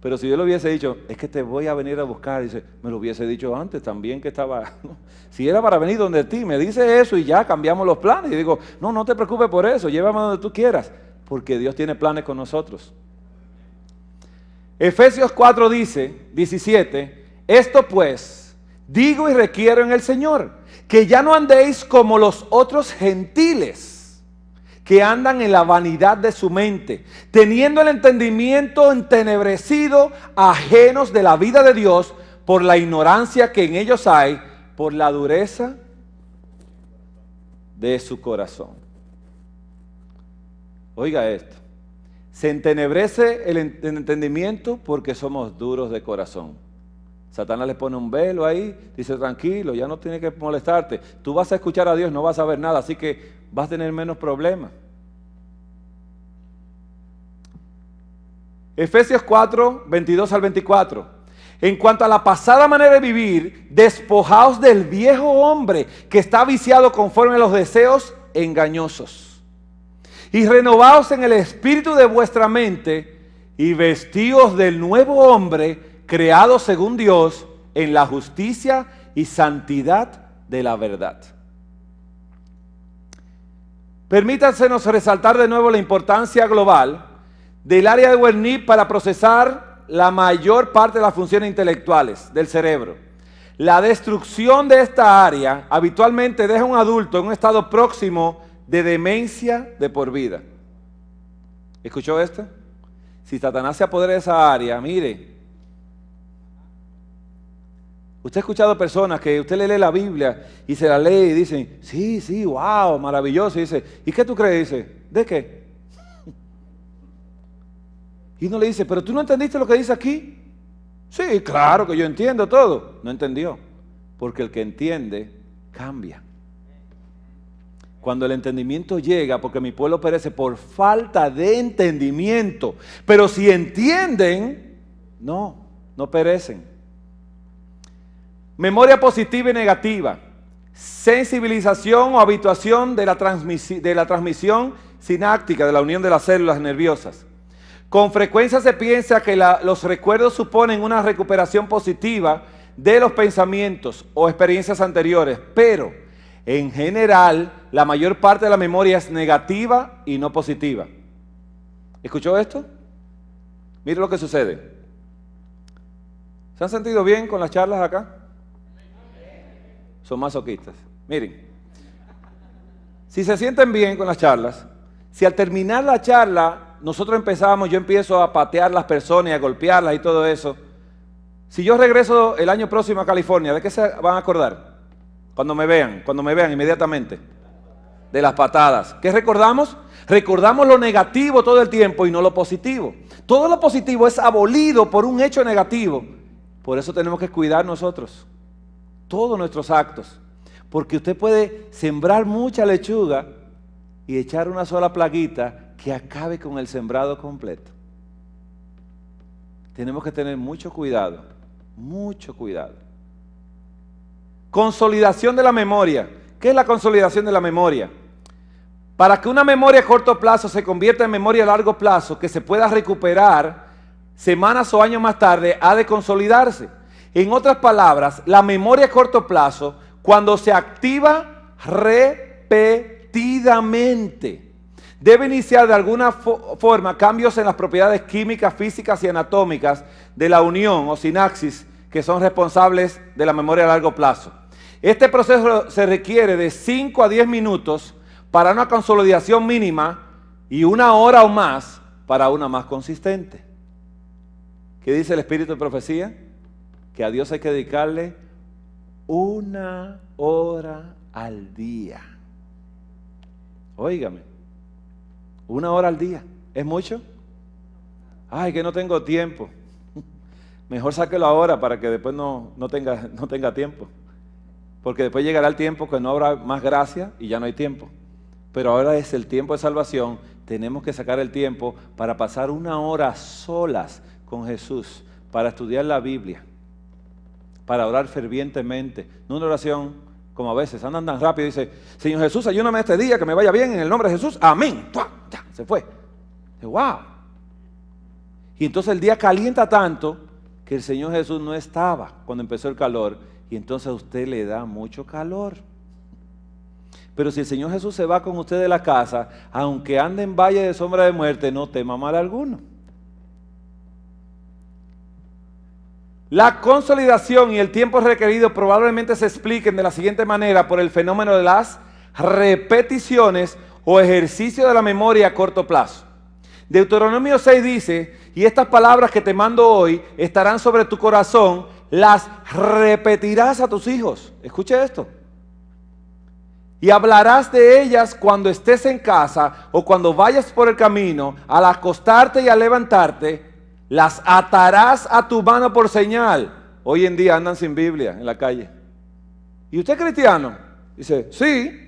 Pero si yo le hubiese dicho, es que te voy a venir a buscar, dice, me lo hubiese dicho antes también que estaba. Si era para venir donde ti, me dice eso y ya cambiamos los planes. Y digo, no te preocupes por eso, llévame donde tú quieras, porque Dios tiene planes con nosotros. Efesios 4 dice, 17, esto pues, Digo y requiero en el Señor, que ya no andéis como los otros gentiles, que andan en la vanidad de su mente, teniendo el entendimiento entenebrecido, ajenos de la vida de Dios, por la ignorancia que en ellos hay, por la dureza de su corazón. Oiga esto, se entenebrece el entendimiento porque somos duros de corazón. Satanás le pone un velo ahí, dice tranquilo, ya no tiene que molestarte. Tú vas a escuchar a Dios, no vas a ver nada, así que vas a tener menos problemas. Efesios 4, 22 al 24. En cuanto a la pasada manera de vivir, despojaos del viejo hombre que está viciado conforme a los deseos engañosos. Y renovaos en el espíritu de vuestra mente y vestíos del nuevo hombre creado según Dios en la justicia y santidad de la verdad. Permítansenos resaltar de nuevo la importancia global del área de Wernicke para procesar la mayor parte de las funciones intelectuales del cerebro. La destrucción de esta área habitualmente deja a un adulto en un estado próximo de demencia de por vida. ¿Escuchó esto? Si Satanás se apodera de esa área, mire, usted ha escuchado personas que usted le lee la Biblia y se la lee y dicen, sí, wow, maravilloso. Y dice, ¿y qué tú crees? Y dice, ¿de qué? Y uno le dice, ¿pero tú no entendiste lo que dice aquí? Sí, claro que yo entiendo todo. No entendió, porque el que entiende cambia. Cuando el entendimiento llega, porque mi pueblo perece por falta de entendimiento. Pero si entienden, no perecen. Memoria positiva y negativa. Sensibilización o habituación de la transmisión sináptica, de la unión de las células nerviosas. Con frecuencia se piensa que los recuerdos suponen una recuperación positiva de los pensamientos o experiencias anteriores, pero en general la mayor parte de la memoria es negativa y no positiva. ¿Escuchó esto? Mire lo que sucede. ¿Se han sentido bien con las charlas acá? Son masoquistas. Miren, si se sienten bien con las charlas, si al terminar la charla nosotros yo empiezo a patear las personas y a golpearlas y todo eso, si yo regreso el año próximo a California, ¿de qué se van a acordar? Cuando me vean inmediatamente, de las patadas. ¿Qué recordamos? Recordamos lo negativo todo el tiempo y no lo positivo. Todo lo positivo es abolido por un hecho negativo. Por eso tenemos que cuidar nosotros todos nuestros actos, porque usted puede sembrar mucha lechuga y echar una sola plaguita que acabe con el sembrado completo. Tenemos que tener mucho cuidado, mucho cuidado. Consolidación de la memoria. ¿Qué es la consolidación de la memoria? Para que una memoria a corto plazo se convierta en memoria a largo plazo, que se pueda recuperar semanas o años más tarde, ha de consolidarse. En otras palabras, la memoria a corto plazo, cuando se activa repetidamente, debe iniciar de alguna forma cambios en las propiedades químicas, físicas y anatómicas de la unión o sinapsis que son responsables de la memoria a largo plazo. Este proceso se requiere de 5 a 10 minutos para una consolidación mínima y 1 hora o más para una más consistente. ¿Qué dice el Espíritu de Profecía? Que a Dios hay que dedicarle 1 hora al día. Óigame, 1 hora al día, ¿es mucho? Ay, que no tengo tiempo. Mejor sáquelo ahora para que después no tenga tiempo. Porque después llegará el tiempo que no habrá más gracia y ya no hay tiempo. Pero ahora es el tiempo de salvación. Tenemos que sacar el tiempo para pasar 1 hora solas con Jesús, para estudiar la Biblia, para orar fervientemente. No una oración como a veces andan tan rápido y dice, Señor Jesús, ayúdame este día, que me vaya bien en el nombre de Jesús. Amén. Ya, se fue. Wow. Y entonces el día calienta tanto que el Señor Jesús no estaba cuando empezó el calor y entonces a usted le da mucho calor. Pero si el Señor Jesús se va con usted de la casa, aunque ande en valle de sombra de muerte, no tema mal alguno. La consolidación y el tiempo requerido probablemente se expliquen de la siguiente manera por el fenómeno de las repeticiones o ejercicio de la memoria a corto plazo. Deuteronomio 6 dice, y estas palabras que te mando hoy estarán sobre tu corazón, las repetirás a tus hijos. Escuche esto. Y hablarás de ellas cuando estés en casa o cuando vayas por el camino, al acostarte y al levantarte, las atarás a tu mano por señal. Hoy en día andan sin Biblia en la calle. ¿Y usted es cristiano? Dice, sí.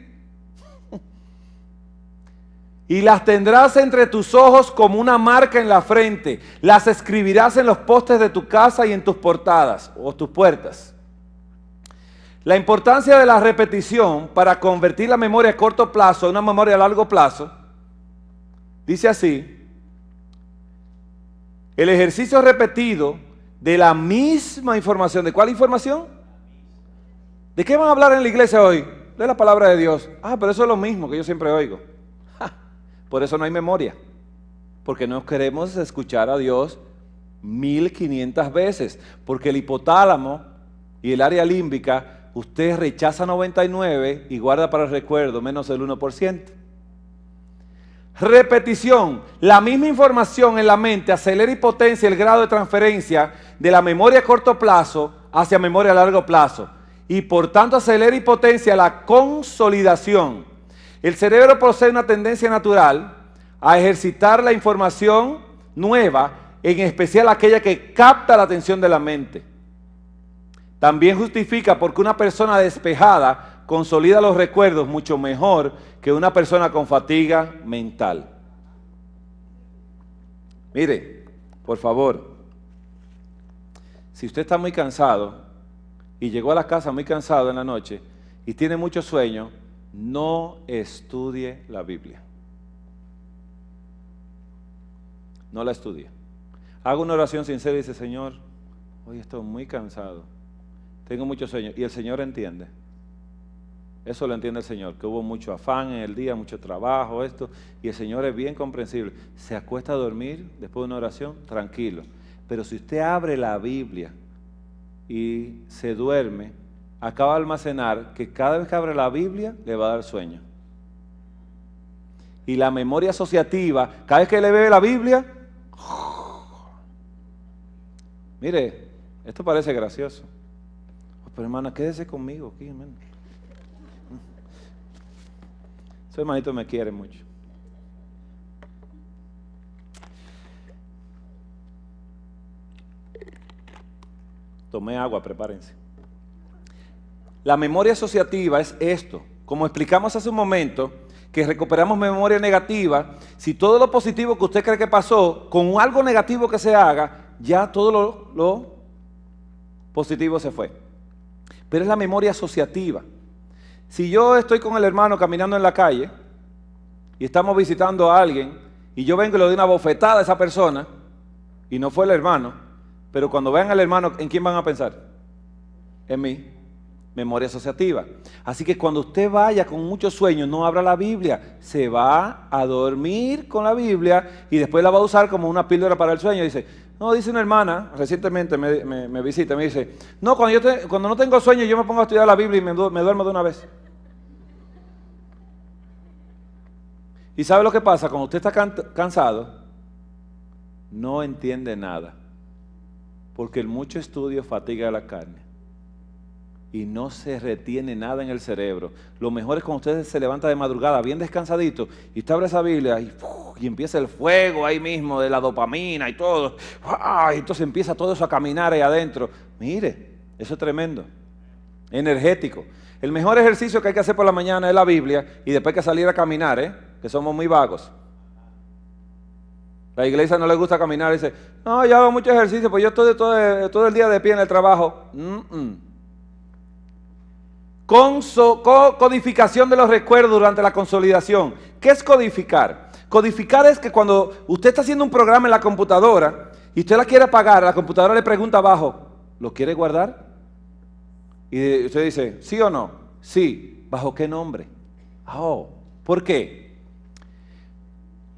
Y las tendrás entre tus ojos como una marca en la frente. Las escribirás en los postes de tu casa y en tus portadas o tus puertas. La importancia de la repetición para convertir la memoria a corto plazo en una memoria a largo plazo, dice así: el ejercicio repetido de la misma información. ¿De cuál información? ¿De qué van a hablar en la iglesia hoy? De la palabra de Dios. Ah, pero eso es lo mismo que yo siempre oigo. Por eso no hay memoria, porque no queremos escuchar a Dios 1500 veces, porque el hipotálamo y el área límbica, usted rechaza 99 y guarda para el recuerdo menos del 1%. Repetición, la misma información en la mente acelera y potencia el grado de transferencia de la memoria a corto plazo hacia memoria a largo plazo, y por tanto acelera y potencia la consolidación. El cerebro posee una tendencia natural a ejercitar la información nueva, en especial aquella que capta la atención de la mente. También justifica porque una persona despejada consolida los recuerdos mucho mejor que una persona con fatiga mental. Mire, por favor, si usted está muy cansado y llegó a la casa muy cansado en la noche y tiene mucho sueño, no estudie la Biblia. No la estudie. Haga una oración sincera y dice: Señor, hoy estoy muy cansado, tengo mucho sueño. Y el Señor entiende. Eso lo entiende el Señor, que hubo mucho afán en el día, mucho trabajo, esto. Y el Señor es bien comprensible. Se acuesta a dormir después de una oración, tranquilo. Pero si usted abre la Biblia y se duerme, acaba de almacenar que cada vez que abre la Biblia le va a dar sueño. Y la memoria asociativa, cada vez que le ve la Biblia, mire, esto parece gracioso. Pero hermana, quédese conmigo aquí, hermano. Ese hermanito me quiere mucho. Tomé agua, prepárense. La memoria asociativa es esto. Como explicamos hace un momento, que recuperamos memoria negativa, si todo lo positivo que usted cree que pasó, con algo negativo que se haga, ya todo lo positivo se fue. Pero es la memoria asociativa. Si yo estoy con el hermano caminando en la calle y estamos visitando a alguien y yo vengo y le doy una bofetada a esa persona y no fue el hermano, pero cuando vean al hermano, ¿en quién van a pensar? En mí. Memoria asociativa. Así que cuando usted vaya con muchos sueños, no abra la Biblia, se va a dormir con la Biblia y después la va a usar como una píldora para el sueño. Dice, no, dice una hermana, recientemente me visita, me dice, no, cuando no tengo sueño yo me pongo a estudiar la Biblia y me duermo de una vez. ¿Y sabe lo que pasa? Cuando usted está cansado, no entiende nada, porque el mucho estudio fatiga la carne. Y no se retiene nada en el cerebro. Lo mejor es cuando usted se levanta de madrugada bien descansadito y usted abre esa Biblia y empieza el fuego ahí mismo de la dopamina y todo. Y entonces empieza todo eso a caminar ahí adentro. Mire, eso es tremendo. Energético. El mejor ejercicio que hay que hacer por la mañana es la Biblia y después hay que salir a caminar, que somos muy vagos. La iglesia no le gusta caminar, dice, no, yo hago mucho ejercicio, pues yo estoy todo el día de pie en el trabajo. Codificación de los recuerdos durante la consolidación. ¿Qué es codificar? Codificar es que cuando usted está haciendo un programa en la computadora y usted la quiere apagar, la computadora le pregunta abajo, ¿lo quiere guardar? Y usted dice, ¿sí o no? Sí. ¿Bajo qué nombre? ¿Por qué?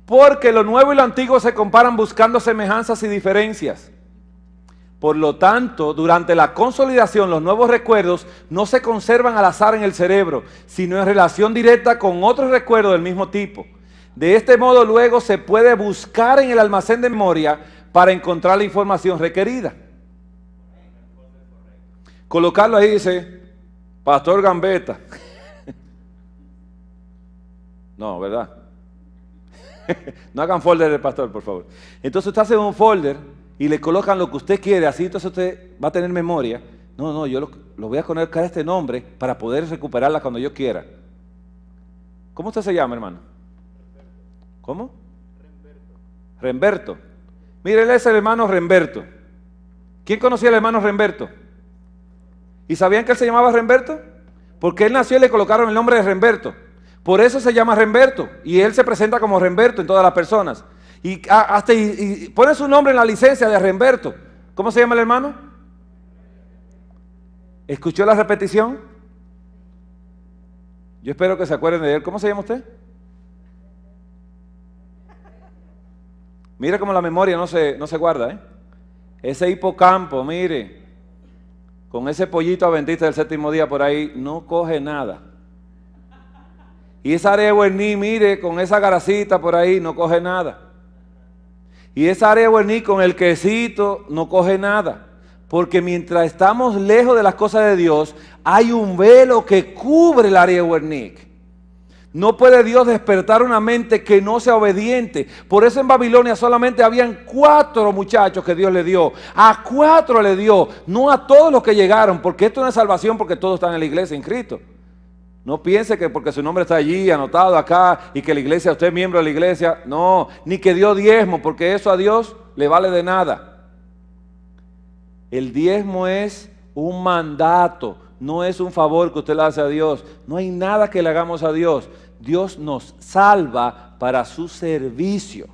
Porque lo nuevo y lo antiguo se comparan buscando semejanzas y diferencias. Por lo tanto, durante la consolidación, los nuevos recuerdos no se conservan al azar en el cerebro, sino en relación directa con otros recuerdos del mismo tipo. De este modo, luego se puede buscar en el almacén de memoria para encontrar la información requerida. Colocarlo ahí dice, Pastor Gambetta. No, ¿verdad? No hagan folder del pastor, por favor. Entonces usted hace un folder y le colocan lo que usted quiere, así entonces usted va a tener memoria. No, yo lo voy a colocar este nombre para poder recuperarla cuando yo quiera. ¿Cómo usted se llama, hermano? ¿Cómo? Remberto. Mire, él es el hermano Remberto. ¿Quién conocía al hermano Remberto? ¿Y sabían que él se llamaba Remberto? Porque él nació y le colocaron el nombre de Remberto. Por eso se llama Remberto. Y él se presenta como Remberto en todas las personas. Y pone su nombre en la licencia de Remberto. ¿Cómo se llama el hermano? ¿Escuchó la repetición? Yo espero que se acuerden de él. ¿Cómo se llama usted? Mire cómo la memoria no se guarda, ¿eh? Ese hipocampo, mire, con ese pollito adventista del séptimo día por ahí, no coge nada. Y esa área de Werní, mire, con esa garacita por ahí, no coge nada. Y esa área de Werní con el quesito, no coge nada. Porque mientras estamos lejos de las cosas de Dios, hay un velo que cubre el área de Werní. No puede Dios despertar una mente que no sea obediente. Por eso en Babilonia solamente habían 4 muchachos que Dios le dio. A 4 le dio, no a todos los que llegaron, porque esto no es salvación porque todos están en la iglesia en Cristo. No piense que porque su nombre está allí anotado acá y que la iglesia, usted es miembro de la iglesia, no, ni que dio diezmo, porque eso a Dios le vale de nada. El diezmo es un mandato, no es un favor que usted le hace a Dios. No hay nada que le hagamos a Dios. Dios nos salva para su servicio.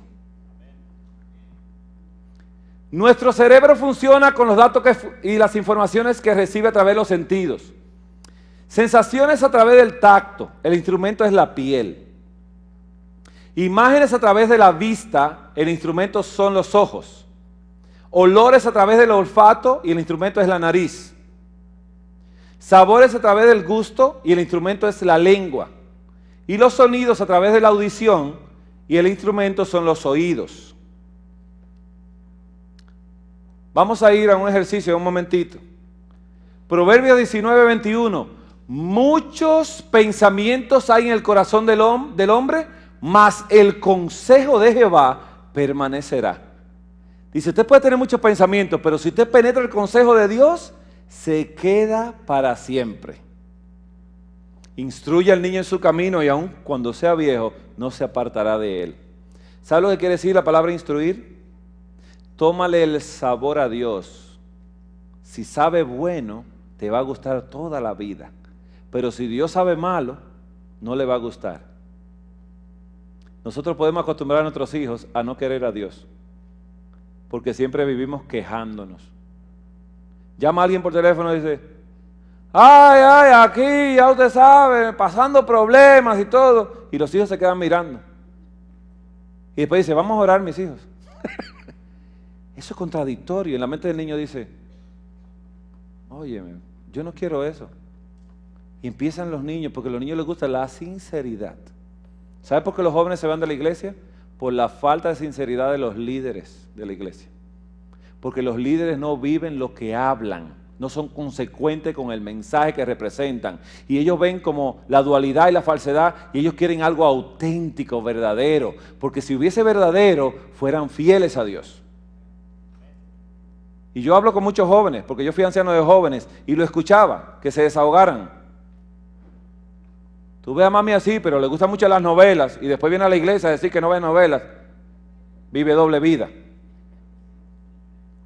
Nuestro cerebro funciona con los datos y las informaciones que recibe a través de los sentidos. Sensaciones a través del tacto, el instrumento es la piel. Imágenes a través de la vista, el instrumento son los ojos. Olores a través del olfato y el instrumento es la nariz. Sabores a través del gusto y el instrumento es la lengua. Y los sonidos a través de la audición y el instrumento son los oídos. Vamos a ir a un ejercicio en un momentito. Proverbios 19:21. Muchos pensamientos hay en el corazón del hombre, mas el consejo de Jehová permanecerá. Dice, usted puede tener muchos pensamientos, pero si usted penetra el consejo de Dios, se queda para siempre. Instruye al niño en su camino y aun cuando sea viejo, no se apartará de él. ¿Sabe lo que quiere decir la palabra instruir? Tómale el sabor a Dios. Si sabe bueno, te va a gustar toda la vida. Pero si Dios sabe malo, no le va a gustar. Nosotros podemos acostumbrar a nuestros hijos a no querer a Dios, porque siempre vivimos quejándonos. Llama a alguien por teléfono y dice, ay, aquí ya usted sabe, pasando problemas y todo. Y los hijos se quedan mirando. Y después dice, vamos a orar mis hijos. Eso es contradictorio. En la mente del niño dice, óyeme, yo no quiero eso. Y empiezan los niños, porque a los niños les gusta la sinceridad. ¿Sabe por qué los jóvenes se van de la iglesia? Por la falta de sinceridad de los líderes de la iglesia. Porque los líderes no viven lo que hablan, no son consecuentes con el mensaje que representan. Y ellos ven como la dualidad y la falsedad, y ellos quieren algo auténtico, verdadero. Porque si hubiese verdadero, fueran fieles a Dios. Y yo hablo con muchos jóvenes, porque yo fui anciano de jóvenes, y lo escuchaba, que se desahogaran. Tú ves a mami así, pero le gustan mucho las novelas, y después viene a la iglesia a decir que no ve novelas. Vive doble vida.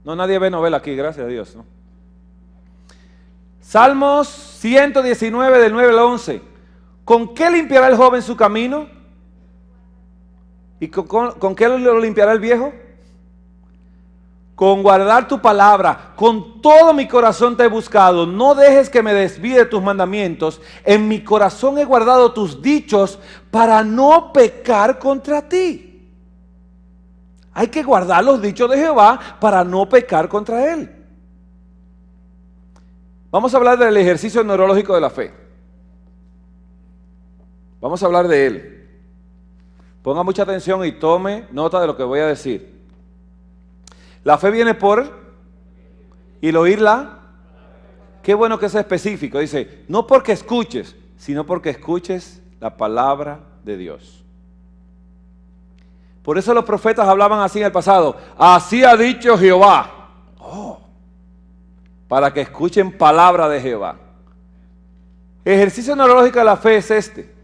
No, nadie ve novela aquí, gracias a Dios, ¿no? Salmos 119 del 9 al 11. ¿Con qué limpiará el joven su camino? ¿Y con qué lo limpiará el viejo? Con guardar tu palabra. Con todo mi corazón te he buscado. No dejes que me desvíe de tus mandamientos. En mi corazón he guardado tus dichos para no pecar contra ti. Hay que guardar los dichos de Jehová para no pecar contra él. Vamos a hablar del ejercicio neurológico de la fe. Vamos a hablar de él. Ponga mucha atención y tome nota de lo que voy a decir. La fe viene por, y el oírla. Qué bueno que es específico. Dice, no porque escuches, sino porque escuches la palabra de Dios. Por eso los profetas hablaban así en el pasado. Así ha dicho Jehová. Para que escuchen palabra de Jehová. Ejercicio neurológico de la fe es este.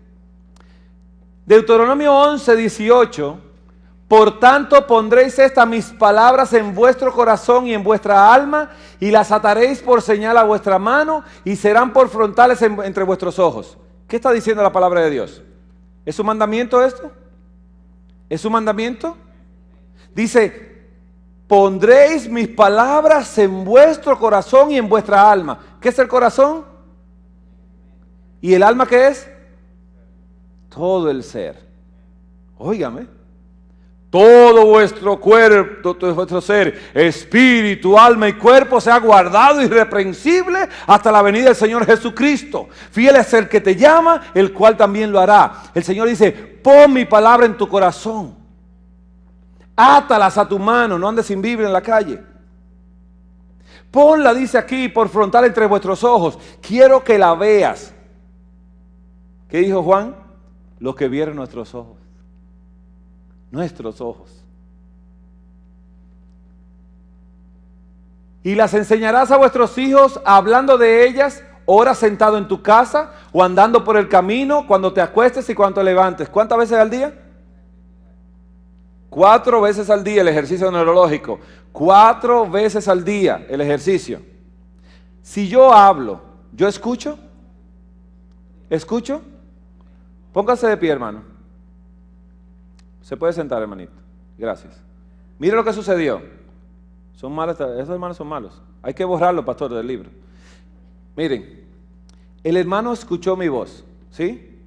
Deuteronomio 11, 18. Por tanto pondréis estas mis palabras en vuestro corazón y en vuestra alma, y las ataréis por señal a vuestra mano, y serán por frontales entre vuestros ojos. ¿Qué está diciendo la palabra de Dios? ¿Es un mandamiento esto? ¿Es un mandamiento? Dice, pondréis mis palabras en vuestro corazón y en vuestra alma. ¿Qué es el corazón? ¿Y el alma qué es? Todo el ser. Óigame. Todo vuestro cuerpo, todo vuestro ser, espíritu, alma y cuerpo sea guardado irreprensible hasta la venida del Señor Jesucristo. Fiel es el que te llama, el cual también lo hará. El Señor dice, pon mi palabra en tu corazón. Átalas a tu mano, no andes sin Biblia en la calle. Ponla, dice aquí, por frontal entre vuestros ojos. Quiero que la veas. ¿Qué dijo Juan? Lo que vieron nuestros ojos. Nuestros ojos. Y las enseñarás a vuestros hijos hablando de ellas, ora sentado en tu casa o andando por el camino, cuando te acuestes y cuando te levantes. ¿Cuántas veces al día? 4 veces al día el ejercicio neurológico. 4 veces al día el ejercicio. Si yo hablo, ¿yo escucho? ¿Escucho? Póngase de pie, hermano. Se puede sentar, hermanito. Gracias. Mire lo que sucedió. Son malos, esos hermanos son malos. Hay que borrarlo, pastor, del libro. Miren, el hermano escuchó mi voz, ¿sí?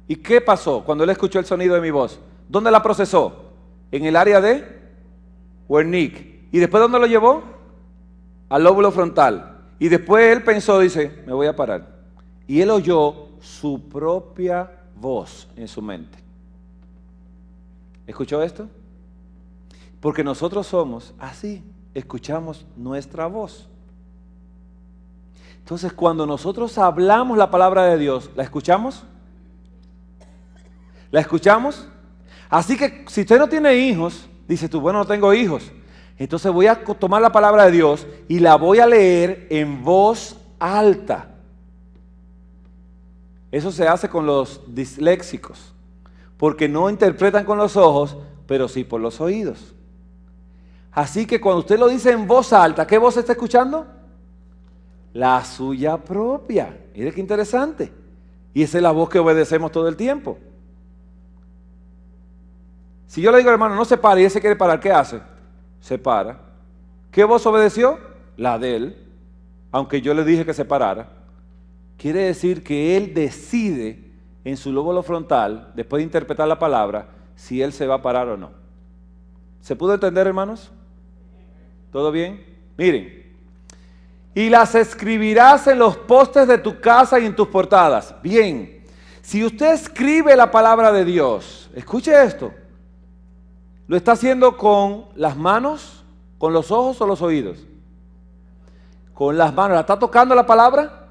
¿Y qué pasó cuando él escuchó el sonido de mi voz? ¿Dónde la procesó? En el área de Wernicke. ¿Y después dónde lo llevó? Al lóbulo frontal. Y después él pensó, dice, me voy a parar. Y él oyó su propia voz en su mente. ¿Escuchó esto? Porque nosotros somos así, escuchamos nuestra voz. Entonces, cuando nosotros hablamos la palabra de Dios, ¿la escuchamos? ¿La escuchamos? Así que si usted no tiene hijos, dice tú, bueno, no tengo hijos, entonces voy a tomar la palabra de Dios y la voy a leer en voz alta. Eso se hace con los disléxicos. Porque no interpretan con los ojos, pero sí por los oídos. Así que cuando usted lo dice en voz alta, ¿qué voz está escuchando? La suya propia. Mire qué interesante. Y esa es la voz que obedecemos todo el tiempo. Si yo le digo, hermano, no se pare y él se quiere parar, ¿qué hace? Se para. ¿Qué voz obedeció? La de él. Aunque yo le dije que se parara. Quiere decir que él decide en su lóbulo frontal, después de interpretar la palabra, si él se va a parar o no. ¿Se pudo entender, hermanos? ¿Todo bien? Miren. Y las escribirás en los postes de tu casa y en tus portadas. Bien. Si usted escribe la palabra de Dios, escuche esto. ¿Lo está haciendo con las manos, con los ojos o los oídos? Con las manos. ¿La está tocando la palabra?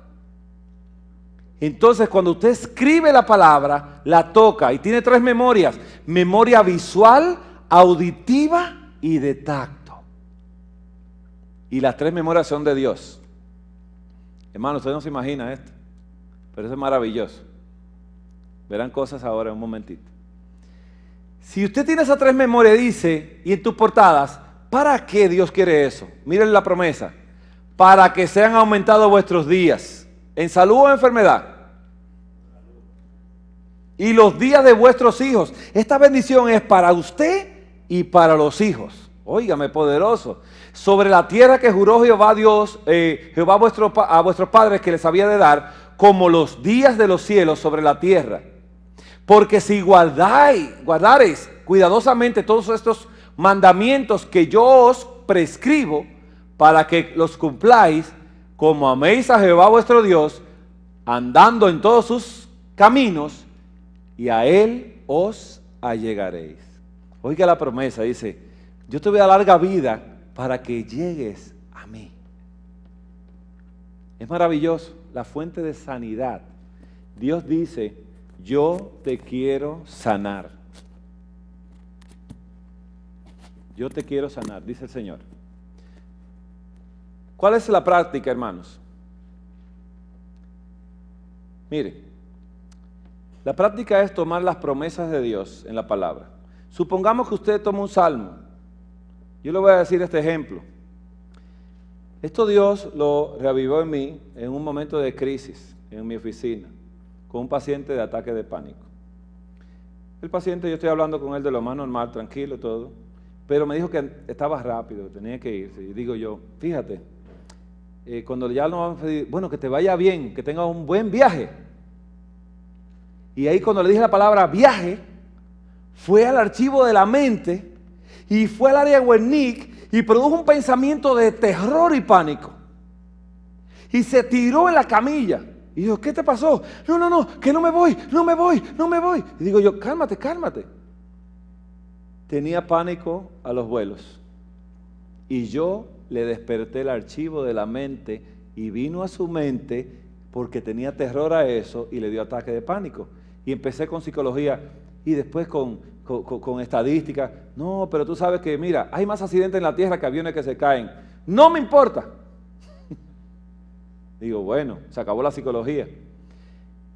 Entonces, cuando usted escribe la palabra, la toca y tiene 3 memorias. Memoria visual, auditiva y de tacto. Y las 3 memorias son de Dios. Hermano, usted no se imagina esto, pero eso es maravilloso. Verán cosas ahora en un momentito. Si usted tiene esas 3 memorias, dice, y en tus portadas, ¿para qué Dios quiere eso? Miren la promesa. Para que sean aumentados vuestros días, en salud o enfermedad. Y los días de vuestros hijos. Esta bendición es para usted y para los hijos. Óigame, poderoso. Sobre la tierra que juró Jehová Dios, Jehová a vuestros padres que les había de dar, como los días de los cielos sobre la tierra. Porque si guardareis cuidadosamente todos estos mandamientos que yo os prescribo, para que los cumpláis, como améis a Jehová vuestro Dios, andando en todos sus caminos, y a Él os allegaréis. Oiga la promesa, dice, yo te voy a dar larga vida para que llegues a mí. Es maravilloso, la fuente de sanidad. Dios dice, yo te quiero sanar. Yo te quiero sanar, dice el Señor. ¿Cuál es la práctica, hermanos? Mire, la práctica es tomar las promesas de Dios en la palabra. Supongamos que usted toma un salmo. Yo le voy a decir este ejemplo. Esto Dios lo reavivó en mí en un momento de crisis en mi oficina, con un paciente de ataque de pánico. El paciente, yo estoy hablando con él de lo más normal, tranquilo, todo, pero me dijo que estaba rápido, tenía que irse. Y digo yo, fíjate, cuando ya nos vamos a pedir, bueno, que te vaya bien, que tengas un buen viaje. Y ahí cuando le dije la palabra viaje, fue al archivo de la mente y fue al área de Wernicke y produjo un pensamiento de terror y pánico. Y se tiró en la camilla. Y dijo, ¿qué te pasó? No, que no me voy. Y digo yo, cálmate. Tenía pánico a los vuelos. Y yo le desperté el archivo de la mente y vino a su mente porque tenía terror a eso y le dio ataque de pánico. Y empecé con psicología y después con estadística. No, pero tú sabes que, mira, hay más accidentes en la tierra que aviones que se caen. No me importa. Digo, bueno, se acabó la psicología.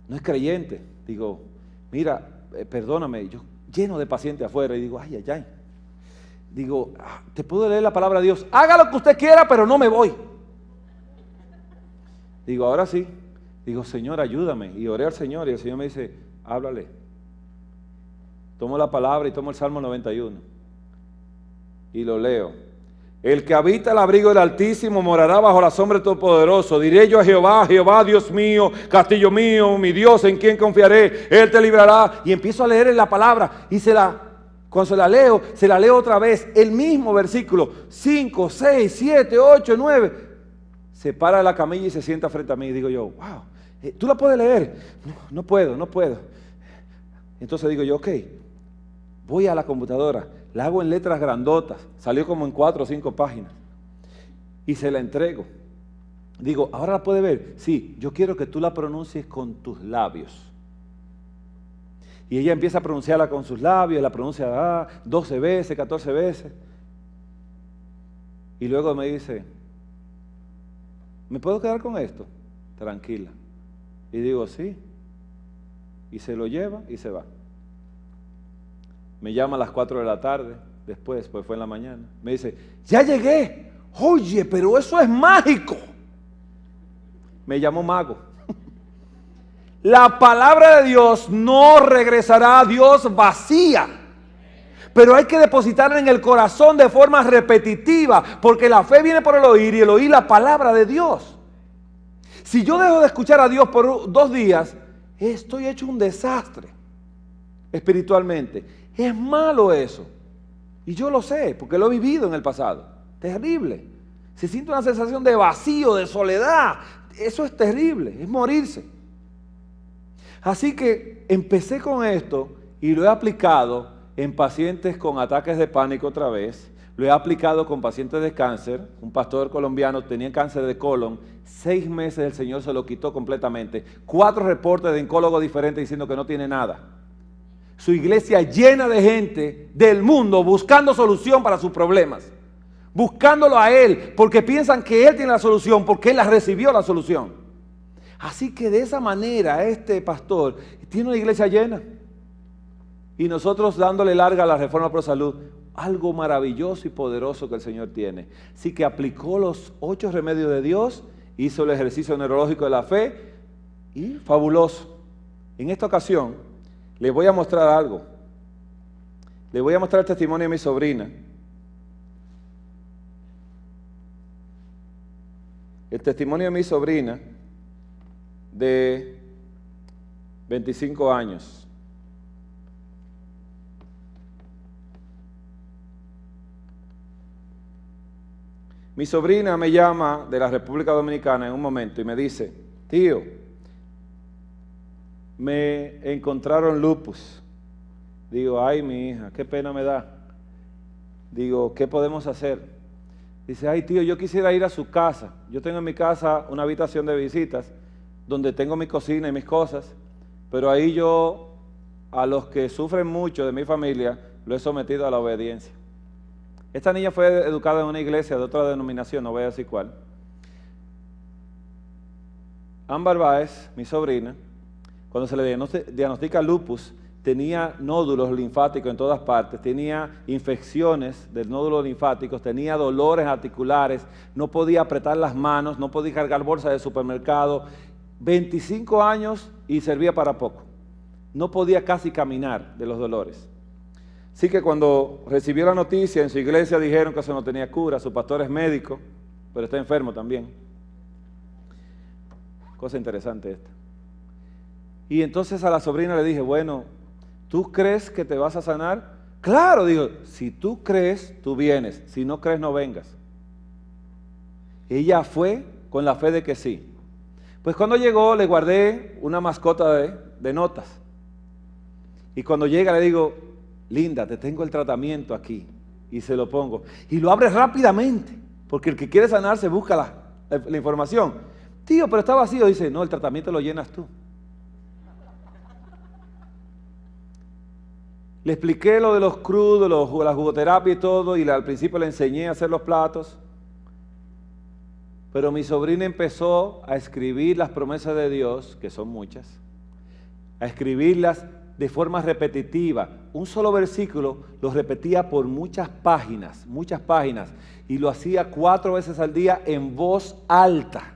No es creyente. Digo, mira, perdóname, yo lleno de pacientes afuera. Y digo, ay. Digo, te puedo leer la palabra de Dios. Haga lo que usted quiera, pero no me voy. Digo, ahora sí. Digo, Señor, ayúdame. Y oré al Señor y el Señor me dice, háblale. Tomo la palabra y tomo el Salmo 91. Y lo leo. El que habita el abrigo del Altísimo morará bajo la sombra del Todopoderoso. Diré yo a Jehová, Jehová, Dios mío, castillo mío, mi Dios, en quien confiaré. Él te librará. Y empiezo a leer en la palabra y cuando se la leo otra vez. El mismo versículo, 5, 6, 7, 8, 9. Se para de la camilla y se sienta frente a mí. Y digo yo, wow, ¿tú la puedes leer? No puedo. Entonces digo yo, ok, voy a la computadora, la hago en letras grandotas, salió como en 4 o 5 páginas, y se la entrego. Digo, ¿ahora la puede ver? Sí, yo quiero que tú la pronuncies con tus labios. Y ella empieza a pronunciarla con sus labios, la pronuncia 12 veces, 14 veces. Y luego me dice, ¿me puedo quedar con esto? Tranquila. Y digo, sí. Y se lo lleva y se va. Me llama a las 4 de la tarde, después, pues fue en la mañana. Me dice, ya llegué. Oye, pero eso es mágico. Me llamó mago. La palabra de Dios no regresará a Dios vacía. Pero hay que depositarla en el corazón de forma repetitiva, porque la fe viene por el oír y el oír la palabra de Dios. Si yo dejo de escuchar a Dios por 2 días, estoy hecho un desastre espiritualmente. Es malo eso. Y yo lo sé, porque lo he vivido en el pasado. Terrible. Se siente una sensación de vacío, de soledad. Eso es terrible, es morirse. Así que empecé con esto y lo he aplicado en pacientes con ataques de pánico otra vez. Lo he aplicado con pacientes de cáncer. Un pastor colombiano tenía cáncer de colon. 6 meses el Señor se lo quitó completamente. 4 reportes de oncólogos diferentes diciendo que no tiene nada. Su iglesia llena de gente del mundo buscando solución para sus problemas. Buscándolo a Él porque piensan que Él tiene la solución, porque Él la recibió la solución. Así que de esa manera este pastor tiene una iglesia llena. Y nosotros dándole larga a la Reforma Pro Salud, algo maravilloso y poderoso que el Señor tiene. Así que aplicó los 8 remedios de Dios, hizo el ejercicio neurológico de la fe y fabuloso. En esta ocasión les voy a mostrar algo. Les voy a mostrar el testimonio de mi sobrina. El testimonio de mi sobrina de 25 años. Mi sobrina me llama de la República Dominicana en un momento y me dice, tío, me encontraron lupus. Digo, ay, mi hija, qué pena me da. Digo, ¿qué podemos hacer? Dice, ay, tío, yo quisiera ir a su casa. Yo tengo en mi casa una habitación de visitas donde tengo mi cocina y mis cosas, pero ahí yo, a los que sufren mucho de mi familia, lo he sometido a la obediencia. Esta niña fue educada en una iglesia de otra denominación, no voy a decir cuál. Ámbar Báez, mi sobrina, cuando se le diagnostica lupus, tenía nódulos linfáticos en todas partes, tenía infecciones del nódulos linfáticos, tenía dolores articulares, no podía apretar las manos, no podía cargar bolsas de supermercado, 25 años y servía para poco. No podía casi caminar de los dolores. Así que cuando recibió la noticia, en su iglesia dijeron que eso no tenía cura, su pastor es médico, pero está enfermo también. Cosa interesante esta. Y entonces a la sobrina le dije, bueno, ¿tú crees que te vas a sanar? Claro, digo, si tú crees, tú vienes, si no crees, no vengas. Ella fue con la fe de que sí. Pues cuando llegó, le guardé una mascota de notas. Y cuando llega le digo, Linda, te tengo el tratamiento aquí. Y se lo pongo. Y lo abre rápidamente, porque el que quiere sanarse busca la información. Tío, pero está vacío. Dice, no, el tratamiento lo llenas tú. Le expliqué lo de los crudos, la jugoterapia y todo, y al principio le enseñé a hacer los platos. Pero mi sobrina empezó a escribir las promesas de Dios, que son muchas, a escribirlas de forma repetitiva. Un solo versículo lo repetía por muchas páginas, y lo hacía 4 veces al día en voz alta.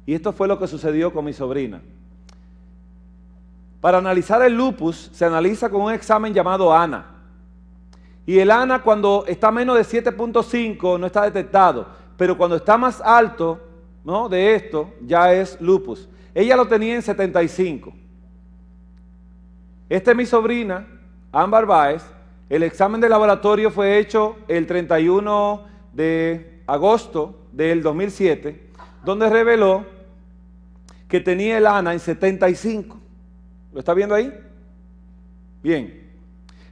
Y esto fue lo que sucedió con mi sobrina. Para analizar el lupus, se analiza con un examen llamado ANA. Y el ANA, cuando está menos de 7.5, no está detectado. Pero cuando está más alto, ¿no?, de esto, ya es lupus. Ella lo tenía en 75. Esta es mi sobrina, Ámbar Báez. El examen de laboratorio fue hecho el 31 de agosto del 2007, donde reveló que tenía el ANA en 75. ¿Lo está viendo ahí? Bien.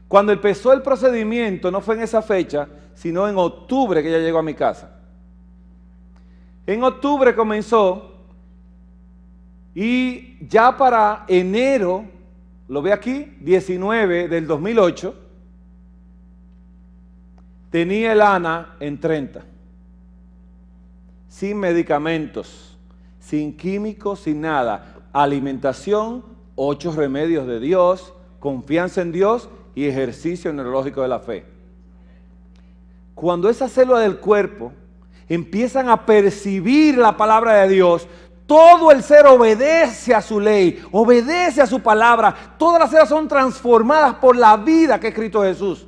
Cuando empezó el procedimiento, no fue en esa fecha, sino en octubre que ella llegó a mi casa. En octubre comenzó y ya para enero, lo ve aquí, 19 del 2008, tenía el ANA en 30. Sin medicamentos, sin químicos, sin nada. Alimentación, 8 remedios de Dios, confianza en Dios y ejercicio neurológico de la fe. Cuando esas células del cuerpo empiezan a percibir la palabra de Dios, todo el ser obedece a su ley, obedece a su palabra. Todas las células son transformadas por la vida que es Cristo Jesús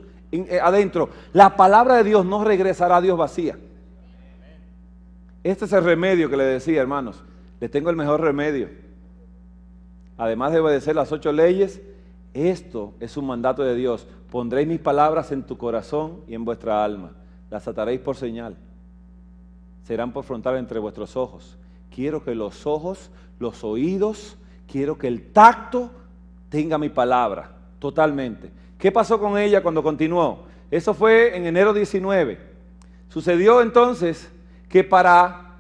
adentro. La palabra de Dios no regresará a Dios vacía. Este es el remedio que le decía, hermanos. Les tengo el mejor remedio. Además de obedecer las 8 leyes, esto es un mandato de Dios. Pondréis mis palabras en tu corazón y en vuestra alma. Las ataréis por señal. Serán por frontal entre vuestros ojos. Quiero que los ojos, los oídos, quiero que el tacto tenga mi palabra totalmente. ¿Qué pasó con ella cuando continuó? Eso fue en enero 19. Sucedió entonces que para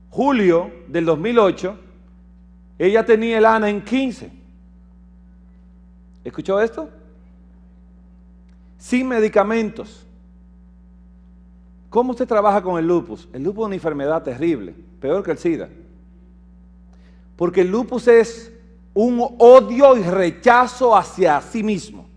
julio del 2008, ella tenía el ANA en 15. ¿Escuchó esto? Sin medicamentos. ¿Cómo usted trabaja con el lupus? El lupus es una enfermedad terrible, peor que el SIDA. Porque el lupus es un odio y rechazo hacia sí mismo.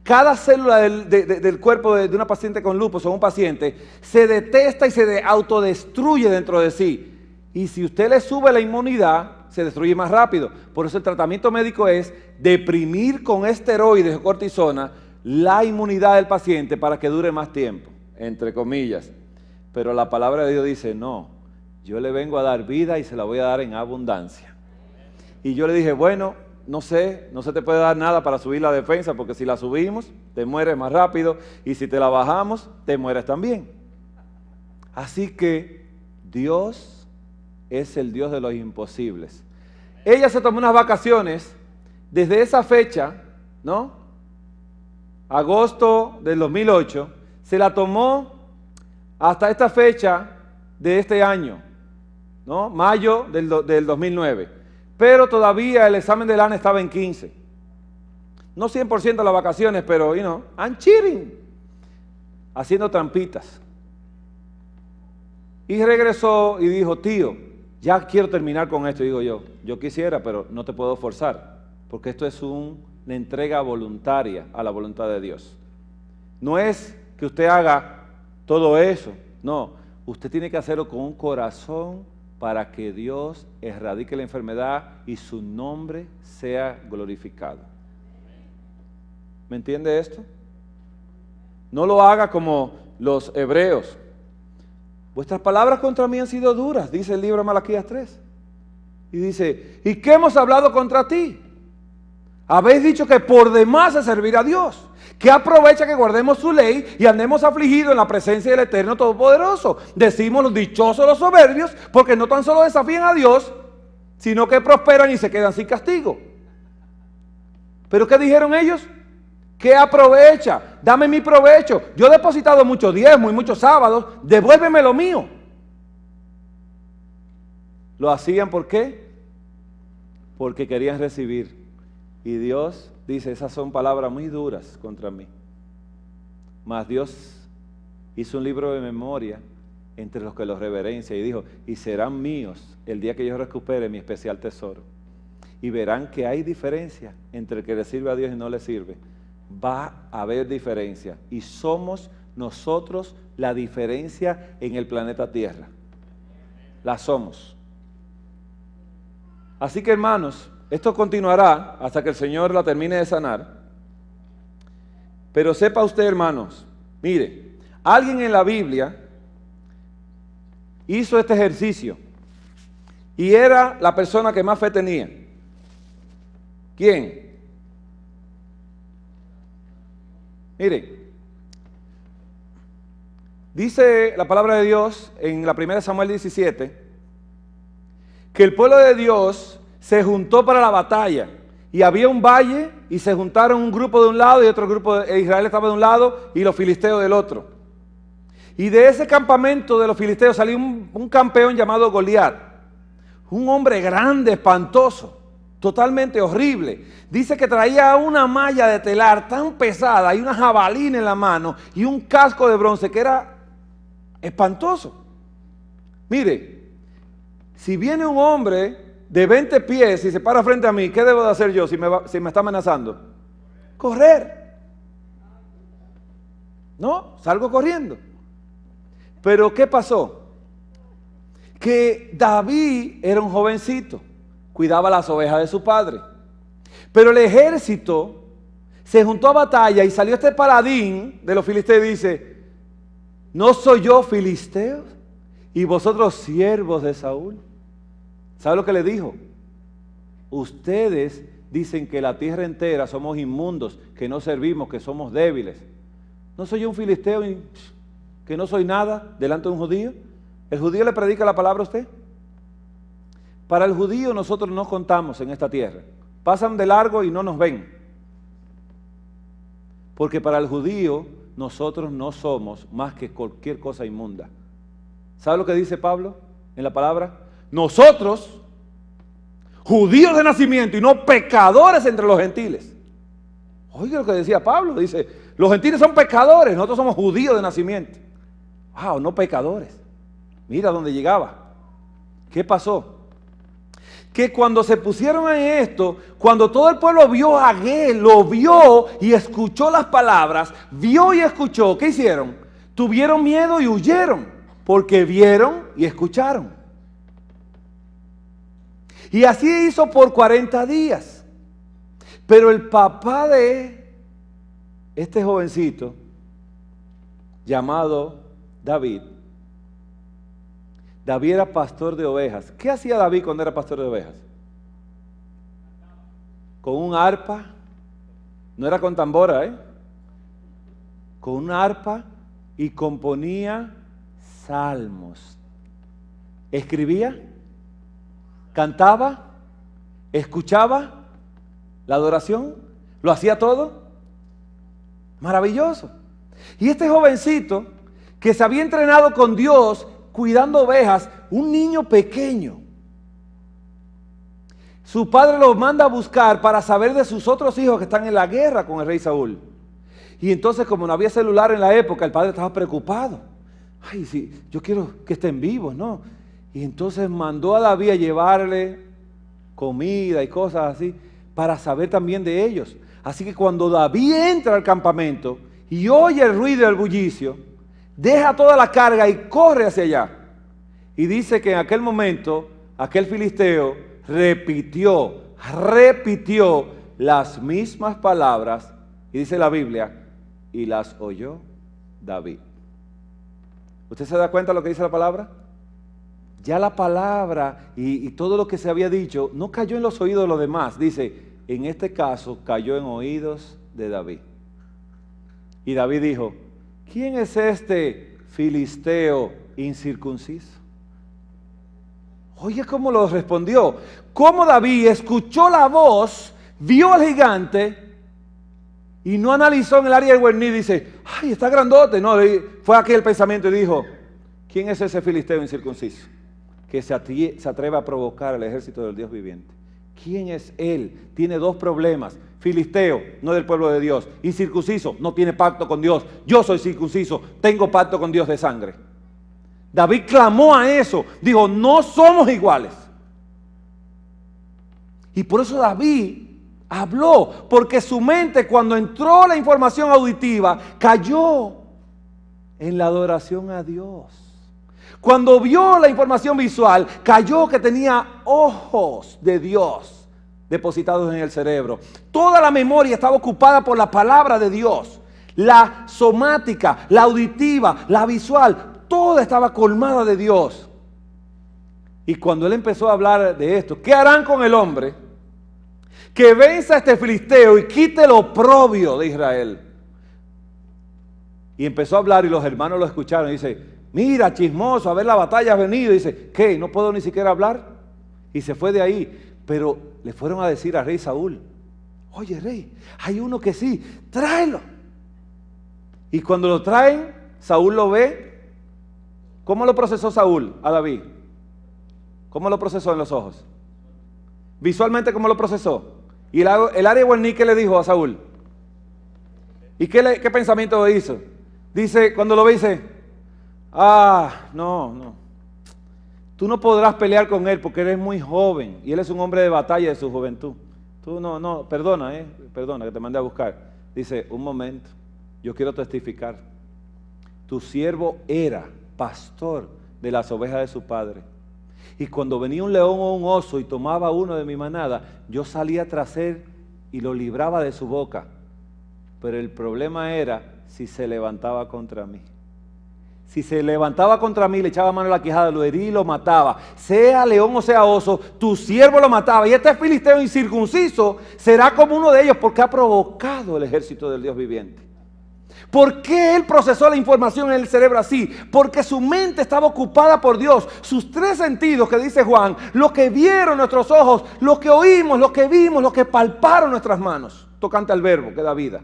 Cada célula del cuerpo de una paciente con lupus o un paciente se detesta y se autodestruye dentro de sí. Y si usted le sube la inmunidad, se destruye más rápido. Por eso el tratamiento médico es deprimir con esteroides o cortisona la inmunidad del paciente para que dure más tiempo, entre comillas. Pero la palabra de Dios dice, no, yo le vengo a dar vida y se la voy a dar en abundancia. Y yo le dije, bueno, no sé, no se te puede dar nada para subir la defensa, porque si la subimos, te mueres más rápido, y si te la bajamos, te mueres también. Así que Dios es el Dios de los imposibles. Ella se tomó unas vacaciones desde esa fecha, ¿no? Agosto del 2008, se la tomó hasta esta fecha de este año, ¿no? Mayo del 2009. Pero todavía el examen del ANA estaba en 15. No 100% de las vacaciones, pero, I'm cheating. Haciendo trampitas. Y regresó y dijo, tío, ya quiero terminar con esto. Y digo yo quisiera, pero no te puedo forzar, porque esto es una entrega voluntaria a la voluntad de Dios. No es que usted haga todo eso, no. Usted tiene que hacerlo con un corazón para que Dios erradique la enfermedad y su nombre sea glorificado. ¿Me entiende esto? No lo haga como los hebreos. Vuestras palabras contra mí han sido duras, dice el libro de Malaquías 3. Y dice, ¿y qué hemos hablado contra ti? Habéis dicho que por demás es servir a Dios. ¿Qué aprovecha que guardemos su ley y andemos afligidos en la presencia del Eterno Todopoderoso? Decimos los dichosos los soberbios, porque no tan solo desafían a Dios, sino que prosperan y se quedan sin castigo. ¿Pero qué dijeron ellos? ¿Qué aprovecha? Dame mi provecho. Yo he depositado muchos diezmos y muchos sábados, devuélveme lo mío. ¿Lo hacían por qué? Porque querían recibir. Y Dios dice, esas son palabras muy duras contra mí. Mas Dios hizo un libro de memoria entre los que los reverencia y dijo, y serán míos el día que yo recupere mi especial tesoro. Y verán que hay diferencia entre el que le sirve a Dios y no le sirve. Va a haber diferencia. Y somos nosotros la diferencia en el planeta Tierra. La somos. Así que, hermanos, esto continuará hasta que el Señor la termine de sanar. Pero sepa usted, hermanos, mire, alguien en la Biblia hizo este ejercicio y era la persona que más fe tenía. ¿Quién? Mire, dice la palabra de Dios en la 1 Samuel 17 que el pueblo de Dios se juntó para la batalla y había un valle y se juntaron un grupo de un lado y otro grupo de Israel estaba de un lado y los filisteos del otro. Y de ese campamento de los filisteos salió un campeón llamado Goliat, un hombre grande, espantoso, totalmente horrible. Dice que traía una malla de telar tan pesada y una jabalina en la mano y un casco de bronce que era espantoso. Mire, si viene un hombre de 20 pies y se para frente a mí, ¿qué debo de hacer yo si me está amenazando? Correr. No, salgo corriendo. Pero ¿qué pasó? Que David era un jovencito, cuidaba las ovejas de su padre. Pero el ejército se juntó a batalla y salió este paladín de los filisteos y dice, ¿no soy yo filisteo y vosotros siervos de Saúl? ¿Sabe lo que le dijo? Ustedes dicen que la tierra entera somos inmundos, que no servimos, que somos débiles. ¿No soy yo un filisteo y que no soy nada delante de un judío? ¿El judío le predica la palabra a usted? Para el judío nosotros no contamos en esta tierra. Pasan de largo y no nos ven. Porque para el judío nosotros no somos más que cualquier cosa inmunda. ¿Sabe lo que dice Pablo en la palabra? Nosotros, judíos de nacimiento y no pecadores entre los gentiles. Oiga lo que decía Pablo, dice, los gentiles son pecadores, nosotros somos judíos de nacimiento. Wow, no pecadores. Mira dónde llegaba. ¿Qué pasó? Que cuando se pusieron en esto, cuando todo el pueblo vio a Agé, lo vio y escuchó las palabras, vio y escuchó, ¿qué hicieron? Tuvieron miedo y huyeron, porque vieron y escucharon. Y así hizo por 40 días. Pero el papá de este jovencito, llamado David era pastor de ovejas. ¿Qué hacía David cuando era pastor de ovejas? Con un arpa, no era con tambora, con un arpa y componía salmos. Escribía, cantaba, escuchaba la adoración, lo hacía todo. Maravilloso. Y este jovencito que se había entrenado con Dios cuidando ovejas, un niño pequeño, su padre lo manda a buscar para saber de sus otros hijos que están en la guerra con el rey Saúl. Y entonces, como no había celular en la época, el padre estaba preocupado. Ay, sí, yo quiero que estén vivos, ¿no? Y entonces mandó a David a llevarle comida y cosas así para saber también de ellos. Así que cuando David entra al campamento y oye el ruido y el bullicio, deja toda la carga y corre hacia allá. Y dice que en aquel momento, aquel filisteo repitió las mismas palabras, y dice la Biblia, y las oyó David. ¿Usted se da cuenta de lo que dice la palabra? Ya la palabra y todo lo que se había dicho no cayó en los oídos de los demás. Dice, en este caso cayó en oídos de David. Y David dijo, ¿quién es este filisteo incircunciso? Oye, ¿cómo lo respondió? Cómo David escuchó la voz, vio al gigante y no analizó en el área del huerní. Dice, ay, está grandote. No, fue aquí el pensamiento y dijo, ¿quién es ese filisteo incircunciso que se atreve a provocar al ejército del Dios viviente? ¿Quién es él? Tiene dos problemas. Filisteo, no del pueblo de Dios. Incircunciso, no tiene pacto con Dios. Yo soy circunciso, tengo pacto con Dios de sangre. David clamó a eso. Dijo, no somos iguales. Y por eso David habló, porque su mente, cuando entró la información auditiva, cayó en la adoración a Dios. Cuando vio la información visual, cayó que tenía ojos de Dios depositados en el cerebro. Toda la memoria estaba ocupada por la palabra de Dios. La somática, la auditiva, la visual, toda estaba colmada de Dios. Y cuando él empezó a hablar de esto, ¿qué harán con el hombre que venza a este filisteo y quite lo oprobio de Israel? Y empezó a hablar y los hermanos lo escucharon y dice, mira, chismoso, a ver la batalla ha venido. Y dice, ¿qué? ¿No puedo ni siquiera hablar? Y se fue de ahí. Pero le fueron a decir al rey Saúl, oye rey, hay uno que sí, tráelo. Y cuando lo traen, Saúl lo ve. ¿Cómo lo procesó Saúl a David? ¿Cómo lo procesó en los ojos? Visualmente, ¿cómo lo procesó? Y el área huerní, ¿qué le dijo a Saúl? ¿Y qué pensamiento hizo? Dice, cuando lo ve, dice, no, tú no podrás pelear con él porque eres muy joven y él es un hombre de batalla de su juventud. Tú perdona que te mandé a buscar. Dice, un momento, yo quiero testificar. Tu siervo era pastor de las ovejas de su padre. Y cuando venía un león o un oso y tomaba uno de mi manada, yo salía tras él y lo libraba de su boca. Pero el problema era si se levantaba contra mí. Si se levantaba contra mí, le echaba mano a la quijada, lo hería y lo mataba. Sea león o sea oso, tu siervo lo mataba. Y este filisteo incircunciso será como uno de ellos porque ha provocado el ejército del Dios viviente. ¿Por qué él procesó la información en el cerebro así? Porque su mente estaba ocupada por Dios. Sus tres sentidos, que dice Juan, lo que vieron nuestros ojos, lo que oímos, lo que vimos, lo que palparon nuestras manos, tocante al verbo que da vida.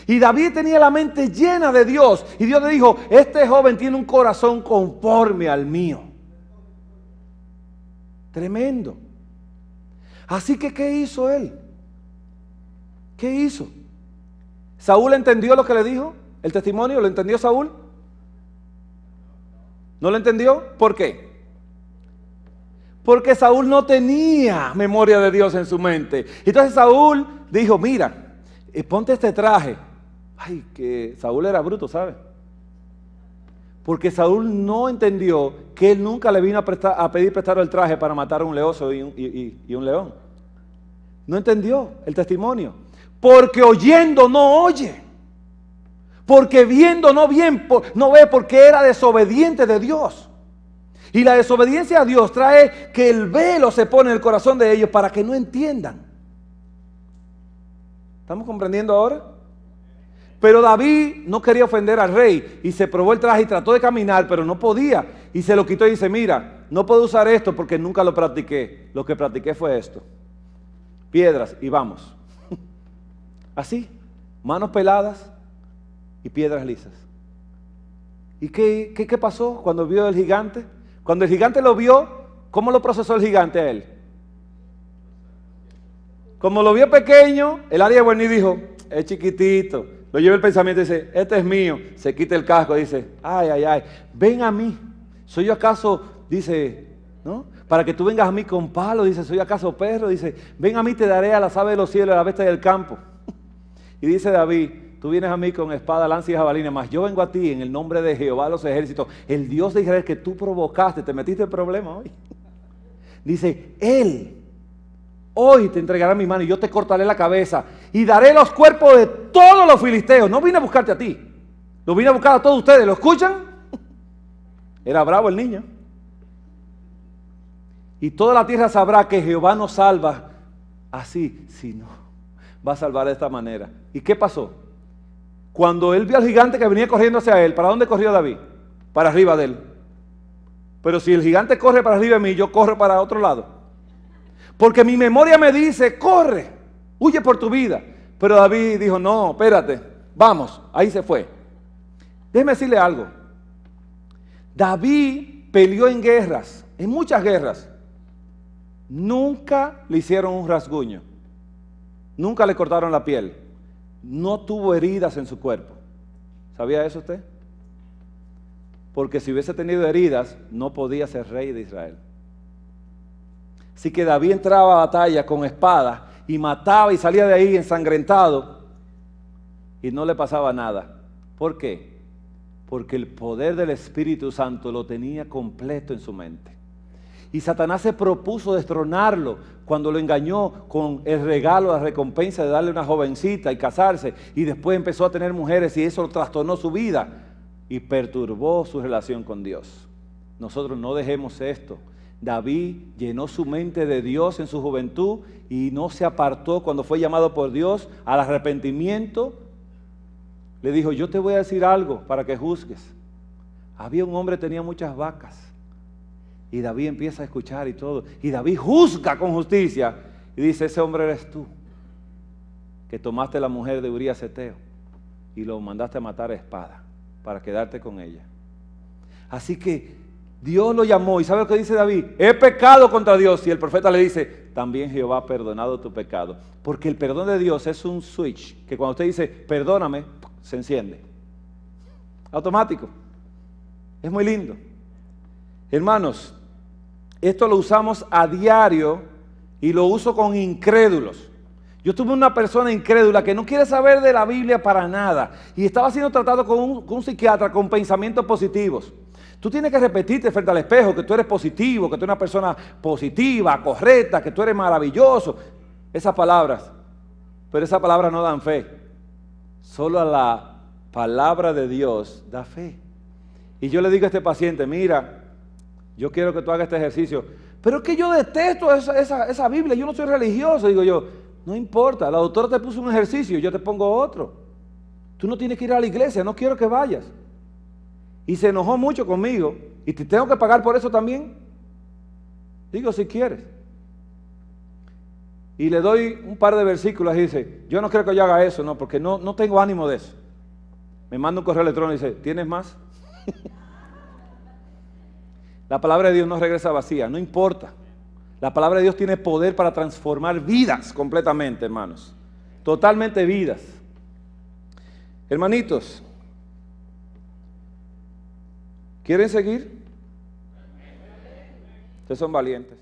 Y David tenía la mente llena de Dios. Y Dios le dijo, este joven tiene un corazón conforme al mío. Tremendo. Así que, ¿qué hizo él? ¿Qué hizo? ¿Saúl entendió lo que le dijo? ¿El testimonio? ¿Lo entendió Saúl? ¿No lo entendió? ¿Por qué? Porque Saúl no tenía memoria de Dios en su mente. Entonces Saúl dijo, mira, ponte este traje. Ay, que Saúl era bruto, ¿sabe? Porque Saúl no entendió que él nunca le vino a pedir prestado el traje para matar a un leoso y un león. No entendió el testimonio. Porque oyendo no oye. Porque viendo no ve, porque era desobediente de Dios. Y la desobediencia a Dios trae que el velo se pone en el corazón de ellos para que no entiendan. ¿Estamos comprendiendo ahora? Pero David no quería ofender al rey y se probó el traje y trató de caminar, pero no podía. Y se lo quitó y dice, mira, no puedo usar esto porque nunca lo practiqué. Lo que practiqué fue esto. Piedras y vamos. Así, manos peladas y piedras lisas. ¿Y qué pasó cuando vio el gigante? Cuando el gigante lo vio, ¿cómo lo procesó el gigante a él? Como lo vio pequeño, el área de Buení dijo, es chiquitito. Lo lleva el pensamiento y dice, este es mío. Se quita el casco y dice, ay, ay, ay, ven a mí. ¿Soy yo acaso, dice, ¿no? Para que tú vengas a mí con palo, dice, ¿soy acaso perro? Dice, ven a mí, te daré a las aves de los cielos, a la bestia del campo. Y dice David, tú vienes a mí con espada, lanza y jabalina, mas yo vengo a ti en el nombre de Jehová de los ejércitos, el Dios de Israel que tú provocaste, te metiste en problema hoy. Dice, Él hoy te entregará mi mano y yo te cortaré la cabeza y daré los cuerpos de todos los filisteos. No vine a buscarte a ti, lo vine a buscar a todos ustedes. ¿Lo escuchan? Era bravo el niño. Y toda la tierra sabrá que Jehová no salva así, sino va a salvar de esta manera. ¿Y qué pasó? Cuando él vio al gigante que venía corriendo hacia él, ¿para dónde corrió David? Para arriba de él. Pero si el gigante corre para arriba de mí, yo corro para otro lado. Porque mi memoria me dice, corre, huye por tu vida. Pero David dijo, no, espérate, vamos, ahí se fue. Déjeme decirle algo. David peleó en guerras, en muchas guerras. Nunca le hicieron un rasguño. Nunca le cortaron la piel. No tuvo heridas en su cuerpo. ¿Sabía eso usted? Porque si hubiese tenido heridas, no podía ser rey de Israel. Así que David entraba a batalla con espada y mataba y salía de ahí ensangrentado y no le pasaba nada. ¿Por qué? Porque el poder del Espíritu Santo lo tenía completo en su mente. Y Satanás se propuso destronarlo cuando lo engañó con el regalo, la recompensa de darle una jovencita y casarse. Y después empezó a tener mujeres y eso trastornó su vida y perturbó su relación con Dios. Nosotros no dejemos esto. David llenó su mente de Dios en su juventud y no se apartó cuando fue llamado por Dios al arrepentimiento. Le dijo, yo te voy a decir algo para que juzgues. Había un hombre que tenía muchas vacas. Y David empieza a escuchar y todo. Y David juzga con justicia. Y dice, ese hombre eres tú, que tomaste la mujer de Urías Eteo y lo mandaste a matar a espada para quedarte con ella. Así que Dios lo llamó. ¿Y sabe lo que dice David? He pecado contra Dios. Y el profeta le dice, también Jehová ha perdonado tu pecado. Porque el perdón de Dios es un switch, que cuando usted dice, perdóname, se enciende. Automático. Es muy lindo. Hermanos, esto lo usamos a diario y lo uso con incrédulos. Yo tuve una persona incrédula que no quiere saber de la Biblia para nada y estaba siendo tratado con un psiquiatra con pensamientos positivos. Tú tienes que repetirte frente al espejo que tú eres positivo, que tú eres una persona positiva, correcta, que tú eres maravilloso. Esas palabras, pero esas palabras no dan fe. Solo a la palabra de Dios da fe. Y yo le digo a este paciente, mira, yo quiero que tú hagas este ejercicio, pero es que yo detesto esa Biblia, yo no soy religioso. Digo yo, no importa, la doctora te puso un ejercicio, yo te pongo otro. Tú no tienes que ir a la iglesia, no quiero que vayas. Y se enojó mucho conmigo, y te tengo que pagar por eso también. Digo, si quieres. Y le doy un par de versículos y dice, yo no creo que yo haga eso, no, porque no tengo ánimo de eso. Me manda un correo electrónico y dice, ¿tienes más? La palabra de Dios no regresa vacía, no importa. La palabra de Dios tiene poder para transformar vidas completamente, hermanos. Totalmente vidas. Hermanitos, ¿quieren seguir? Ustedes son valientes.